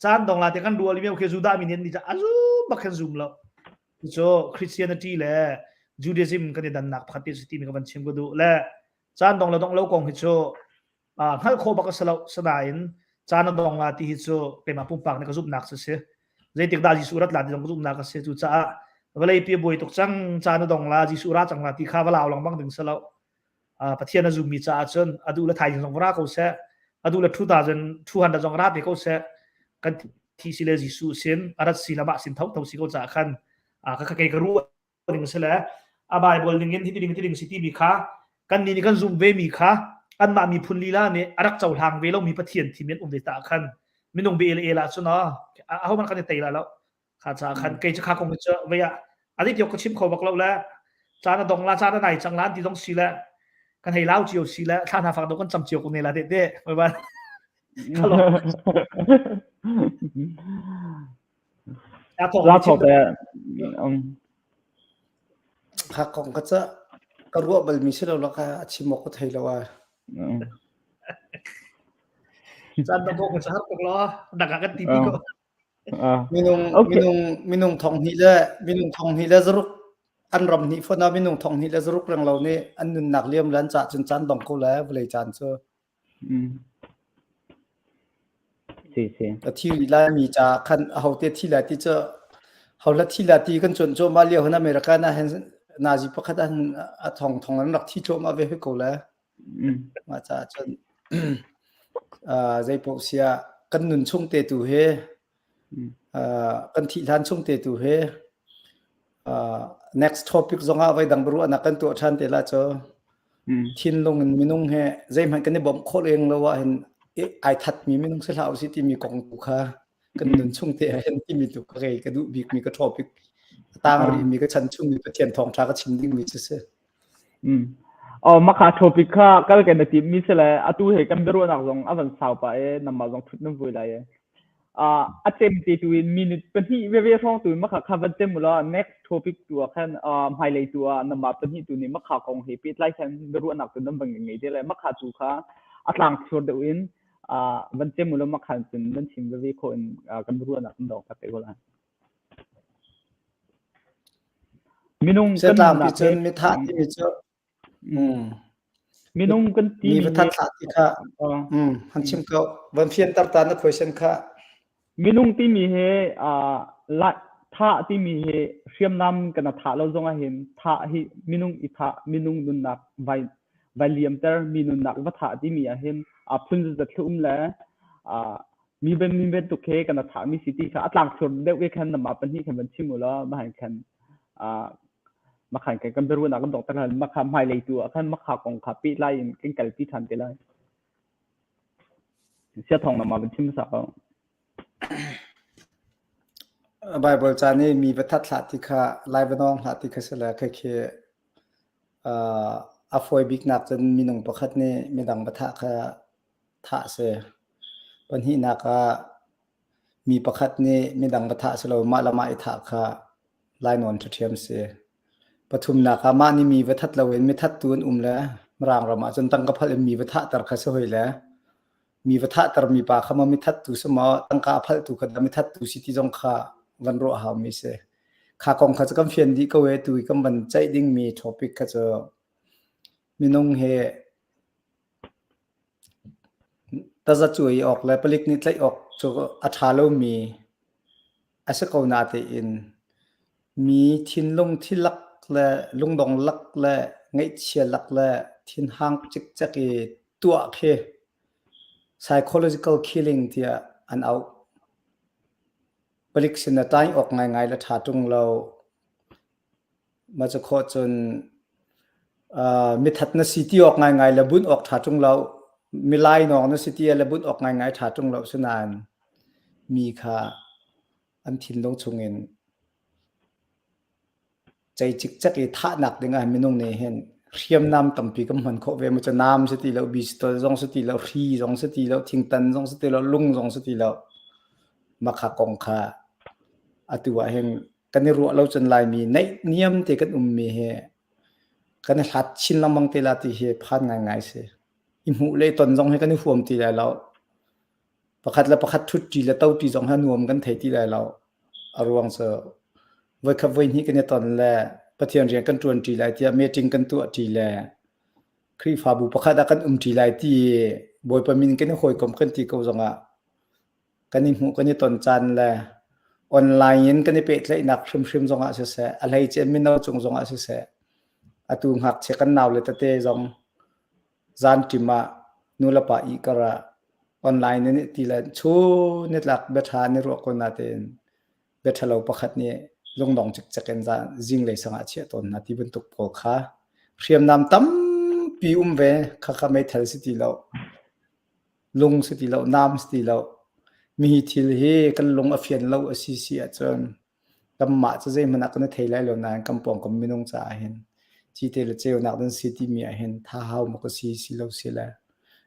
S3: จานดองลาที่กันรัวลิเมียโอเคจูดามีเนียนนี่จะซูมบักกันซูมเราโจคริสเตียนิตี้แหละจูเดซิมกันดันนักพัฒน์สติมีกันเชื่อมกันดูและจานดองเราต้องเล่ากงฮิโจฮัลโคบักสลาสนายนจานดองลาที่ฮิโจเป็นมาปุ่มปากในกระซุบนักเสียใจติดดาจิสุรัตลาที่ต้องกระซุบนักเสียจูจ้าเวลาพี่บวยตกจังจานดองลาจิสุรัตจังลาที่ข้าวลาวลองบังถึงสลาวพัฒน์นซูมีจ้าจนอดูละไทยจังวราเขาเสียอดูละ2,200จังราที่เขาเสียกันที่สิเลจิสุเซนอารัตศิลปะสินเท่าสิเขาจ้าขันก็แค่กระรู้ถึงเสียแล้วไบเบิลดิ่งที่ดิ่งสิที่มีค่ากันนี่กันซูมเวมีค่ะอันมามีพุนลีลาเนี่ยรักเจ้าทางเวลามีพัฒน์ที่มีอุดมตาขันไม่ต้องเบลล่ะสุนัขเอามันกันในไตแล้วข้าจะขันเกจข้าคงจะเวียอันนี้เดี๋ยวก็ชิมเขาบอกเราแล้วจานดองลาจานไหนจังร้านที่ต้องซีแล้วกันให้เล่าเจียวซีแล้วท่านหาฟังดูกันจำเจียวคนนี้ละเด็ดๆไม่บ้าน
S1: ลาถอดแต่
S2: ข้าคงก็จะกระรู้ว่ามีเชื่อเราค่ะชิมก็ไทยแล้วว่า
S3: จานดองก็จะหักตกล้อดักกันตีปีก็
S1: Okay.
S2: minung thong hi le zaruk an ram ni phona minung thong hi le zaruk rang lo ni an nun nak liam lan cha chun chan dong ko la vlei chan cho
S1: Sí.
S2: ta thi la mi cha khan ho te thi la ti cho ho la thi la ti kan chon cho ma liao na america na hen na ji pakhat an a thong an rak thi cho ma ve ko la ma cha chon zai po sia kan nun chung te tu he kan thi lan chung te tu he next topic zonga vai dang bru ana kan to than te la cho thin long minung he zai man kan ni bom khol eng lo wa hen ai that mi minung se lau si ti mi kong tu kha kan nun chung te hen ti mi tu ka ge ka du bik mi ka topic tang ri mi ka chan chung mi pa tian thong tha ka chim ding mi se
S1: มาขาโทปิค่าก็เลยกันทีมิสเลยตู้เหกันไม่รู้นักลงวันเสาร์ไปนำมาลงทุนน้ำวุ่นเลยเจมตีตัวมินิเป็นที่เวียช่องตัวมาขาคำว่าเจมหมดแล้ว next topic ตัวแค่ไฮไลท์ตัวนำมาเป็นที่ตัวนี้มาขาของเฮปิดไลท์แค่ไม่รู้นักตัวนั้นเป็นยังไงได้เลยมาขาตัวขาหลังชวนตัวอินวันเจมหมดแล้วมาขาเป็นนั่นชิมเวียคนกันไม่รู้นักตัวดอกกันเต็มเลยมินุ่งกันหนักเลย
S2: mi tha ti mi cho
S1: มีนุ่งกันตีมี
S2: ทัดสาธิค่ะหันชิมก็วันเพียนตับตานะ question ค่ะ
S1: มีนุ่งที่มีเฮละท่าที่มีเฮเชื่อมนำกันท่าเราจงเห็นท่าที่มีนุ่งอีท่ามีนุ่งนุนนักไวเลียมเตอร์มีนุนนักว่าท่าที่มีเห็นพุ่นจะทุ่มแล้วมีเป็นตุกเคกันท่ามีสิทธิค่ะต่างส่วนเด็กเวคันนำมาเป็นที่แข่งเป็นชิมุแล้วมาเห็นแข่งมาขันกันเป็นรู้นักกันดอกตะลันมาขับไฮไลท์ตัวขันมาขับของขับปีไล่กันกันปีทันไปเลยเสียทองนำมาเป็นชิมสาว
S2: ไบเบิลจานี่มีประทัดสาธิค่ะไล่บน้องสาธิค่ะเสร็จแล้วคืออาฟอยบิ๊กนักจนมีหนุ่มประคัดนี่มีดังประทัดค่ะท่าเสียปัญหานักมีประคัดนี่มีดังประทัดเสร็จแล้วมาละมาอิทักค่ะไล่นอนเทียมเสียปฐุมนาคามานี่มีวัฒน์เราเห็นมีทัดตัวนแล้วรางเรามาจนตั้งกระพัลมีวัฒน์ตรขสวยแล้วมีวัฒน์ตรมีปากขมามีทัดตัวสมอตั้งกระพัลตัวกันมีทัดตัวสิทธิจงข้าวันรู้หามีเสข้ากองข้าจะกำเฟียนดีก็เวตุยกำบันใจดิ้งมีท็อปิกข้าจะมีน้องเฮแต่จะช่วยออกแล้วผลิตนิดเลยออกจะอัฐาโลมีอาศัยเขาหน้าเตียนมีทิ้นลงที่ลักและลุงดงลักและไงเชียลักและทิ้นห่างจิกจักตัวเพ psychological killing ที่อันเอาผลิตสินตายออกง่ายๆและถาตรงเรามาจะขอจนมีทัดนสิทธิออกง่ายๆและบุญออกถาตรงเรามีลายนองนสิทธิและบุญออกง่ายๆถาตรงเราสนานมีค่ะอันทิ้นลงชงเงินใจจิกจักท่าหนักยังไงไม่น้องเนี่ยเห็นเรียมน้ำต่ำปีกำหันเขาเวมันจะน้ำสติแล้วบีสตัวจงสติแล้วรีจงสติแล้วทิ้งตันจงสติแล้วลุงจงสติแล้วมาขากองขาอตัวเห็นกันในรัวเราจนลายมีในเนียมเตกันมีเหกันหัดชินลำบังเตลาตีเหผ่านง่ายๆเสียอิมูเลยตนจงให้กันในฟวมตีแล้วเราประคัดแล้วประคัดทุดจีแล้วเต้าจีจงให้นวมกันเทตีแล้วเราอารวงเสือวันขับวันนี้กันในตอนแรกปฏิญาณเรียนกันตัวจีไลที่เมจิงกันตัวจีแลครีฟาบุประคัดกันจีไลที่บอยประมินกันในหอยกลมกันที่เขาจงกันในหูกันในตอนจันแลออนไลน์กันในเป็ดเลยนักชิมจงเสียอะไรเจมินเอาจงเสียอตุงหักเชกันนาวเลยแต่เตจงจานจิมานูลปะอีกระออนไลน์นี่ทีละชูนี่หลักเบทานี่รัวคนนาเตนเบทาเราประคัดนี่ลงดองจักกันจานจิงเลยสังอาเชียตนนาทีบรรทุกโผล่ขาเรียมน้ำตั้มปีเวข้าไม่ทันสติเราลงสติเราน้ำสติเรามีทิลเฮกันลงอฟิยนเราอสิเสียจนกำมาจะใจมันนักกันเทไลเรานานกำปองกำมินงจ่าเห็นที่เทลเจ้านักดันสิทธิมีเห็นท้าเฮามกสีสิเราเสียแล้ว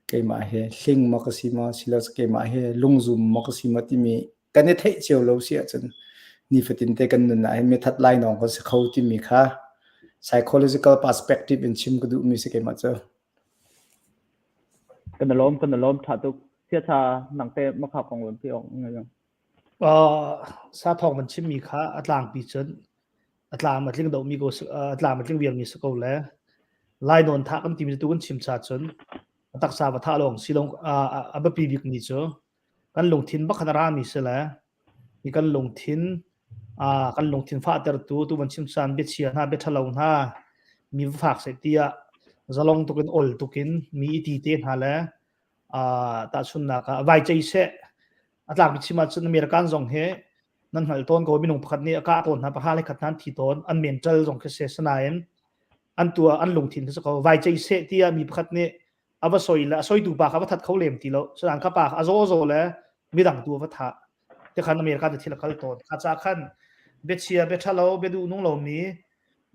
S2: เกี่ยมาเฮลิงมกสีมาสิเราเกี่ยมาเฮลุงซุมมกสีมาที่มีกันเทเจ้าเราเสียจนนี่ฝตินเตกันนั่นนะเห็นมีทัดไลน์น้องก็สเขาที่มีค่ะ psychological perspective เป็นชิมก็ดูมีสเกี่ยมาเจ้า
S1: กันล้มถาตุเสียชาหนังเตะมาขับของหลวงพี่ออกไงยัง
S3: ซาทองมันชิมมีค่าอัตลางปีจนอัตลางมันเรื่องดอกมีก็อัตลางมันเรื่องเวียงมีสกอแล้วไล่โดนทักกันทีมจะตุกันชิมชาจนตักษาวัฒลงสิลงบปีบิกนี่จ้ะกันลงทินบักขนารามีเสละมีกันลงทินกันลงทินฟ้าเตอร์ตัวมันชิมชานเบ็ดเชียนาเบ็ดทะลงนามีฝากเสียเตียจะลงตุกินอลตุกินมีตีเตียนหาแล้วตาชุนนักไว้ใจเสะอัตลางปิชิมาจนอเมริกันส่งเฮนั่นหัลต้นก็มีนุ่งพักนี้อากาศต้นนะประหารเลยขัดนั้นที่ต้นอันเมนเจลส่งเคสเซนายนอันตัวอันลงทินที่สกอไว้ใจเสะที่มีพักนี้อวสอยละสอยดูปากอวทัดเขาเล่มตีแล้วสถานข้าปากอโซโซแล้วมีดังตัววัฒน์แต่ขันอเมริกันจะที่ละขัดต้นข้าจากขันเบเชียเบชาโลเบดูนุ่งเหล่านี้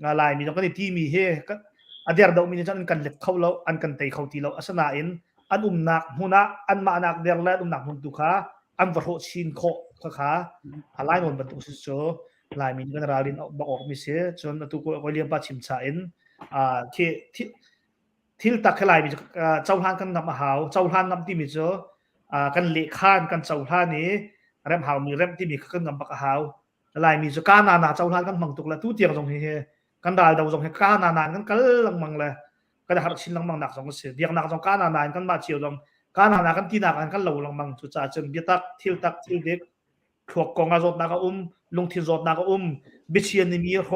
S3: งาลายมีตรงกันที่มีเฮก็อันเดียร์ดอกมีจันกันเล็กเขาแล้วอันกันเตะเขาตีแล้วอัศนาอินอันหนักหุนะอันมาหนักเดียร์แล้วหนักหุนตุขาอันวัตถุชินโคขาอะไรนนบรรทุกสิโจลายมีกันราลินบอกมีเสียจนตุก็เลี้ยงปัจฉิมชาอินที่ตักขลายมีเจ้าท่านกันนำมาหาวเจ้าท่านนำที่มีเจอกันเละข้านกันเจ้าท่านนี้เริ่มหาวมีเริ่มที่มีกันนำปักหาวลายมีจะก้านาเจ้าท่านกันมังตุกแล้วตู้เตียงตรงนี้กันดาลดาวตรงให้ก้านานกันกันลังมังเลยกันหัดชินลังมังหนักสองเสียเดียงหนักตรงก้านานกันมาเชียวตรงก้านานกันที่หนักกันเหลาลังมังจุดจ่าจนเบียตักทิลเด็กถูกกองอาจนักลงทิลจดนักบิเชียนมีโร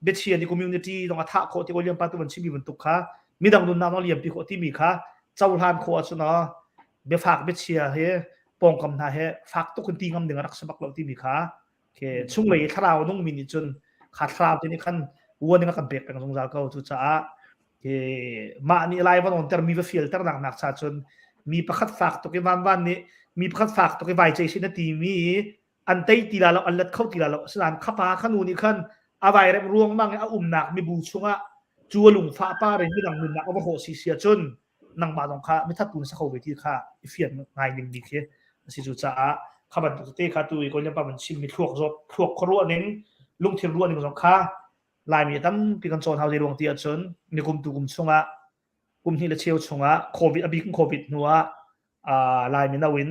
S3: บิเชียนในคอมมูนิตี้ตรงอัฐโคที่เขาเลี้ยงปลาตัวมันชิมีบรรทุกค่ะมีดังดุนน้ำเลี้ยงปีโคที่มีค่ะเจ้าทานโคชนะเบฝากบิเชียเฮปองคำนาเฮฝากตุกคนตีงำหนึ่งรักสมัครเราที่มีค่ะโอเคช่วงเลยถ้าเราต้องมีนิจนขาดคราวที่นี่ขั้นวัวนี่ก็กันเบรกกันตรงจากเขาจุดจ้าโอเคมาอันนี้ไลฟ์วันนั้นแต่มีฟิลเตอร์หนักชาจนมีประคัดฝากตัวกันวันนี้มีประคัดฝากตัวกันไว้ใจชินตีมีอันเตยตีลาเราอันเล็ดเข้าตีลาเราสนานขับพาขนูนี่ขั้นเอาไว้เรียบรวงมั่งเอาหนักมีบูช่วงจัวลุงฟ้าป้าเรื่องที่ดังนุนนักเอาไปโหสีเสียจนนังมาตรงข้าไม่ทัดตุนสักเขาไปที่ข้าเฟียนง่ายหนึ่งดีแค่สิจุดจ้าข้าบันตุเตะข้าตุยก็ยังปะมันชิมมีทั่วจบทั่วครัวนึงลุงเทียนรัวหนึ่งสองข้าลายมีตั้มปีกันโซนเฮาในดวงเตียจนในกลุ่มตุกลุ่มช่วงกลุ่มที่ละเชียวช่วงโควิดอภิกโควิดนัวลายมีนาวิน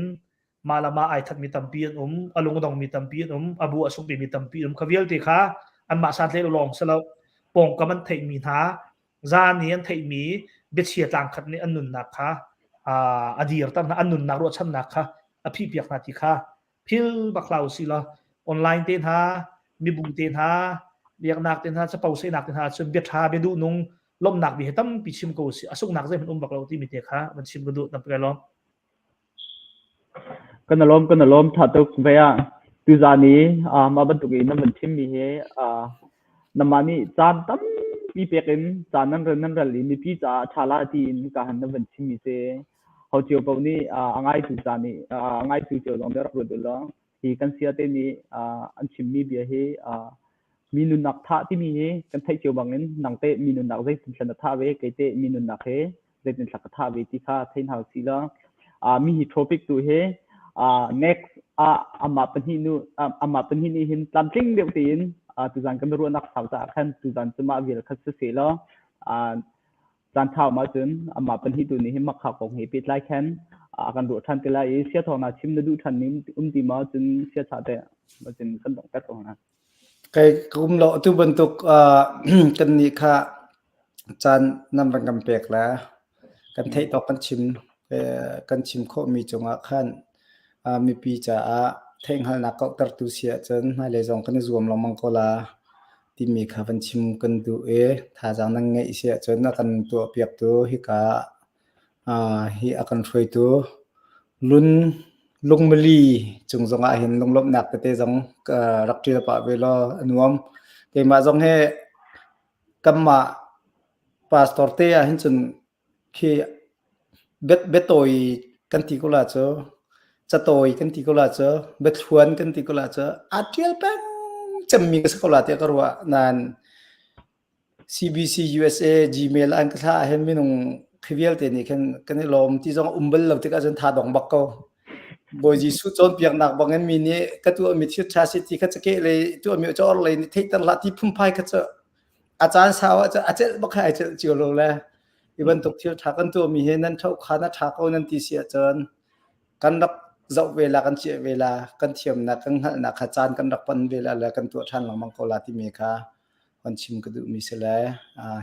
S3: มาละมาไอทัดมีตั้มปีนอลุงดองมีตั้มปีนอบูอสุบีมีตั้มปีนขวิลติข้าอันมาซาเทลลองสลับปงกับมันเทมีท้าจานนี้อันเทมีเบียดเชียต่างขัดนี้อันนุนนักค่ะอดีตตั้งอันนุนนักรวดชั้นนักค่ะอภิเปียกนาทีค่ะพิลบักลาวสิละออนไลน์เต้นฮะมีบุญเต้นฮะเบียกนักเต้นฮะจะเป่าเสนักเต้นฮะจนเบียดฮะเบียดูนุ่งล้มหนักบีเหตั้มปีชิมกูสิอสุกหนักใจมันบักลาวที่มีเด็กค่ะมันชิมกระดูตั้มไปล้อม
S1: กันลมถ้าตุกเวียตุจานี้มาบรรทุกอินนั่นมันชิมมีเฮน้ำมันนี่จานตั้มปีเปกินจานนั้นเรื่องลีมีพี่จ่าชาลาตีนการหันน้ำมันชิมมีเซเขาเจียวปนี้ง่ายตุจานี้ง่ายตุเจียวลองเดือดร้อนดูแล้วที่กันเสียเต็มนี้อันชิมมีเบียเฮมีนุนนักท่าที่มีเฮกันไทยเจียวบางเงินหนังเตะมีนุนนักใจถึงชนะท่าเวกเตะมีนุนนักเฮใจถึงสักท่าเวที่ข้าเทนเฮาสิละมีฮิโทรปิกตัวเฮnext มาเป็นที่นู่มาเป็นที่นี่เห็นตามจริงเดียวตีนตุจันกันรู้นักสาวจากขั้นตุจันจะมาวิลคัสเสียแล้วจานเท้ามาจนมาเป็นที่ตัวนี้เห็นมาข่าวของเฮปิดไลค์แคนกันดูทันทีละเสียทองนาชิมดูทันนี้ตีมาจนเสียชาเตะมาจนกันต้องตัดตรงนั้น
S2: ใครกุมโลตุบรรทุกกันนี่ค่ะจานนำรังกำเปกแล้วกันเทตอกกันชิมโคมีจงอาขันมีปีจ่าเท่งหันนักก็ตัดตัวเสียจนมาเลยจงกันรวมลงมังกรที่มีข้าวันชิมกันดูถ้าจังนั่งไงเสียจนนักกันตัวเปียกตัวฮิกาฮิอากันช่วยตัวลุนลงมลีจงเห็นลงลบหนักแต่จงรักจีละปะเวลาหนุ่มเกี่ยมาจงให้กัมมาพาสปอร์ตเตะเห็นจนที่เบ็ดตัวกันที่กุลาเจอจะโตยกันที่กุลาเจอเบ็ดชวนกันที่กุลาเจออาทิตย์เป็นจะมีก็สกุลาเตะก็รู้ว่านั่น CBC USA Gmail อันก็ถ้าเห็นมีนุ่งพิเวลเตนี่กันนี่ลมที่จงเบลเราที่ก็จนท่าดองบักก็บอยจีสุดจนเปียกหนักบางเงินมีนี่ก็ตัวมีที่ชาสิที่ก็จะเกเลยตัวมีจอเลยเทคตันละที่พุ่มพายก็จะอาจารย์สาวอาจจะบักให้จะเจียวลงแล้วอีวันตกเที่ยวทักกันตัวมีเห็นนั่นเท่าขานาทักเอานั่นตีเสียจนกันรับ zo vela kan che vela kan thiam na kan hal na khachan kan rakpan vela la kan tu than lang mang kola ti me kha kon chim ka du mi sele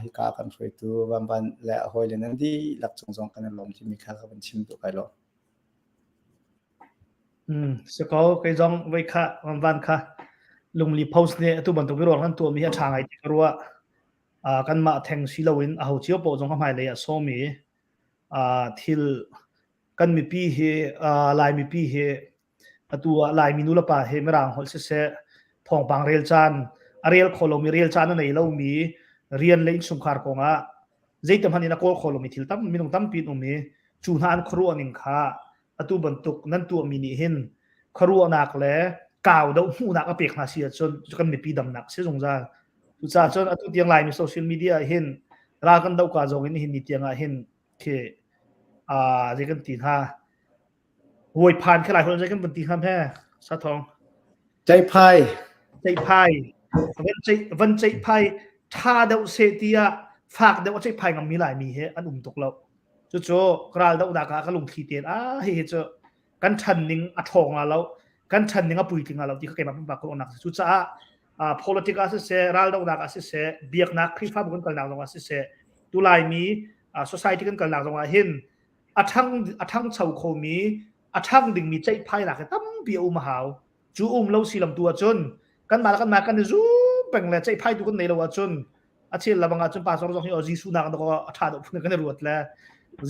S2: hi ka kan foi tu ban la hoi le nan di lak chung jong kan lom ti mi kha ka ban chim tu kai lo
S3: seko kai jong wei kha ban kha lungli post ne tu ban tu bi ro kan tu mi ha thang ai ti ruwa kan ma theng si lowin a ho chiu po jong ka mai le ya so mi thil kan mi pi he lai mi pi he atua lai mi nula pa he merang hol se phong pang rel chan ariel kholomi rel chan na nei lo mi rian lein sum khar ko nga zeitam hanina kol kholomi thil tam minung tam pi no mi chu han khru aning kha atu bantuk nan tu mi ni hin khru anak le kaw do hu nak a pek na sia chon kan mi pi dam nak se jong za tu cha chon atu tiang lai mi social media hin ra kan dau ka jong in hin ni tiang a hin ke je kan tin ha hoi phan khai lai hol je kan ban ti ham he sa thong
S2: ใจพาย
S3: ใจพายวันใจพายท่าเดาเสตียฝากเดาใจพายงมีหลายมีเฮอันตกเราโจกราลเดาดากากลุงทีเตียนเฮเจกันชันนิงอัทองเรากันชันนิงอปุยติงเราที่เขาเก็บมาเป็นปากคนนักสุดจ้าpolitics อาศัยราลเดาดากอาศัยเบียกนักคริฟ้าบุคคลกันหลังตรงอาศัยตุลายมีsociety กันกันหลังตรงเห็นทั้งชาวโคมีทั้งดิ่งมีใจพายหนักตั้มเบียวมาหาวจูเราสีลำตัวจนกันมากันจูเป็นเลยใจพายตัวกันในเราจนอาเช่นเราบางอาจจะป่าสองที่จีสูนักก็ท่าดอกพุ่งกันในรวดแล้ว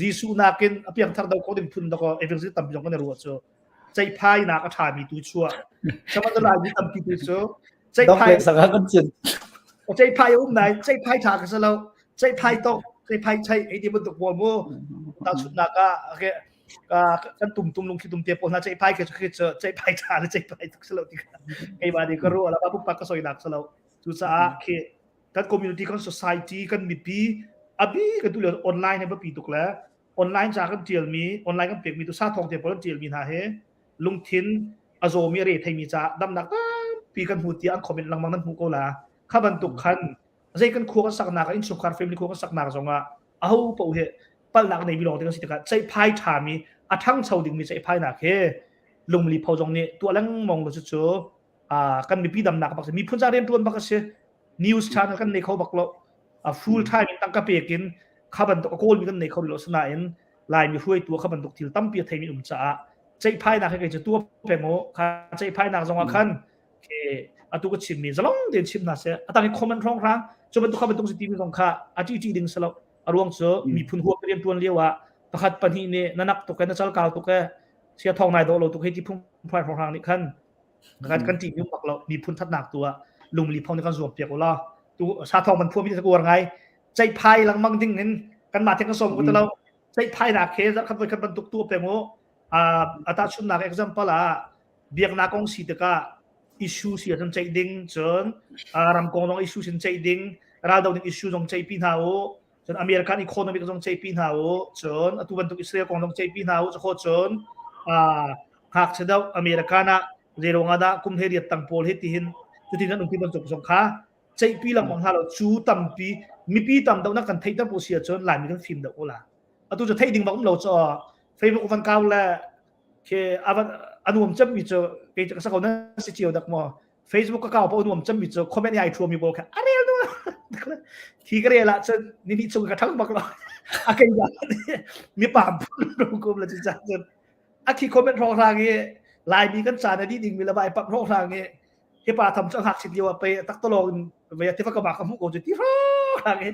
S3: จีสูนักกินเพียงทักดอกก็ดิ่งพุ่งดอกเอฟเฟกต์ตั้มจงกันในรวดจใจพายนักท่ามีตัวชัวสมัยนั้นมีตั้มตัวชัวใจพาย
S2: สังกัดจิต
S3: ใจพายอุ้มไหนใจพายท่ากันซะแล้วใจพายตกใจพายใช่ไอ้ที่มันตกบอลโม่ตาสุดนักก็โอเคกันตุ่มลงคิดตุ่มเตียปนใจพายก็จะใจพายท่าหรือใจพายตกสลบที่ไอ้บ้านนี้ก็รู้แล้วว่าพวกปักก็สวยหนักสลบทุกสักคือกันคอมมูนิตี้กัน society กันมีปีบีกันตัวเรื่องออนไลน์ให้มาปีตุกแล้วออนไลน์จากกันเจียลมีออนไลน์กันเปียกมีตัวซาทองเตียปนเจียลมีหาเฮลุงทินอโซมีเรทให้มีจ้าดำหนักปีกันหูเตียนคอมเมนต์ลังมังนั้นหูก็ละข้าบรรทุกคันใจกันคู่กันสักหนักอินสุขคาร์เฟมิลี่คู่กันสักหนักสองอ่ะเอาเปล่าเหตุปั้นหนักในวิลองที่กันสิทธิ์กันใจพายถามีทั้งชาวดิ่งมีใจพายหนักเฮลุงมีพอจงนี้ตัวเรื่องมองดูเฉยกันมีปีดำหนักบักมีพุ่นจาเรียนตัวบักเสียนิวส์ชาแนลกันในเขาบักเราfull time ตั้งกระเปียกินข้าบรรทุกโกลมีกันในเขาหลุดสนายลายมีช่วยตัวข้าบรรทุกถิ่นตั้มเปียไทยมีจ่าใจพายหนักให้จะตัวแพงโง่ข้าใจพายหนักจงว่าคันเคตัวก็ชิมมีจะลองเดินชิมน่ะเสียตั้งให้คอมเมนต์ร้องครั้งจนบรรทุกข้าบรรทุกสิทธิมีของข้าจีดึงสลับรวงเสือมีพุ่นหัวเรียนตัวเลี้ยวว่าประคัดปัญหาเนี่ยนักตุกแกนักจัลกาวตุกแกเสียทองนายโดเราตุกให้ที่พุ่งพลายของทางนี้ขั้นกันจีนุ่มบักเรามีพุ่นทัดหนักตัวลุงรีพองในการสวมเปียกเราตัวชาทองมันพวกมิตรกวนไงใจพายหลังมังดิ้งเงินกันมาเทงกระสมกันเราใจพายหนักเคสขับไปขับบรรทุกตัวเปียกโง่อัตราชุนหนัก example ละเบียกนักกองสีตะก้า issue เสียจนใจดิ้งจนรำกองน้อง issue จนใจดิ้งเราดาวดิ้ง issue จนใจปีนหาวจนอเมริกันอีโคโนมิกจงใจปีนหาวจนตัวบรรทุกอิสราเอลของจงใจปีนหาวจะโคจนหากเสด็จอเมริกันเจริญงาดาคุมเฮียตั้งโพลเฮติหินจุดที่นั่นองค์ที่บรรทุกสงขาใจปีหลังของเราจูตั้มปีมีปีตั้มดาวนักกันไทยตั้งโพเสียจนหลายมีทั้งฟิล์มเดาโอละตัวจะไทยดิ่งบอกเราจะเฟซบุ๊กฟันเก่าแล้วคืออันนู้นจำมีจะเกี่ยวกับสักคนนั้นสิเจียวดักมอ Facebook ก็เก่าเพราะอันนู้นจำมีจะคอมเมนต์ไอทัวร์มีบอกแค่อะไรนู้นทีก็เรียกละจนนี่ส่งกระทั่งบอกเราอะไรอย่างนี้มีป่าดูกลุ่มเลยจ้าจนที่คอมเมนต์ร้องทางนี้ลายมีกันจานในที่ดิ่งมีระบายปั๊บร้องทางนี้ที่ป่าทำจังหักสิเดียวไปตักตลอดไปที่ฟักกระบะขมุกโอ้จุดที่ร้องทางนี้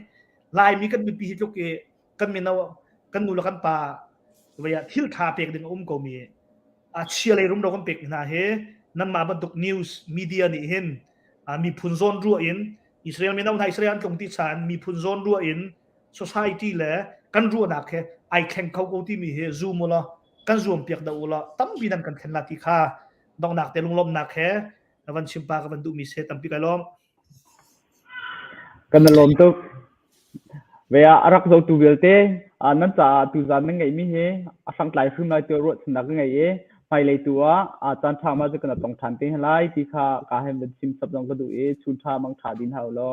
S3: ลายมีกันมีปีที่ยกกันมีนาวกันนูละกันป่าไปที่ท่าเปียกดึงก็มีเชียร์เลยรุ่มเรากันเปียกนะเฮนั่นมาบรรทุกนิวส์มีเดียนี่เห็นมีพุ่นโซนรั่วอินอิสราเอลมีน้ำไทยอิสราเอลตรงที่ฉันมีพุ่นโซนรั่วอิน society แหละกันรั่วหนักแค่ไอแข่งเขาที่มีเฮซูมละกันซูมเปียกดาวละตั้มปีนั้นกันแข่งลัทธิข้าดองหนักแต่ลุงลมหนักแค่วันชิมปากับวันดูมีเซตั้มปีกันล้อม
S1: กันลมตุกเวียรักเราตูเวลเต้นั่นจะตูจานนั่งไงมีเฮสังไกลขึ้นมาตัวรถนักไงเอไปเลยตัวอาจารย์ทางมาจะกันต้องทันเต้ให้ไล่ที่ข้าการให้เป็นชิมสับลองก็ดูชุนทามังขาดินเฮาล้อ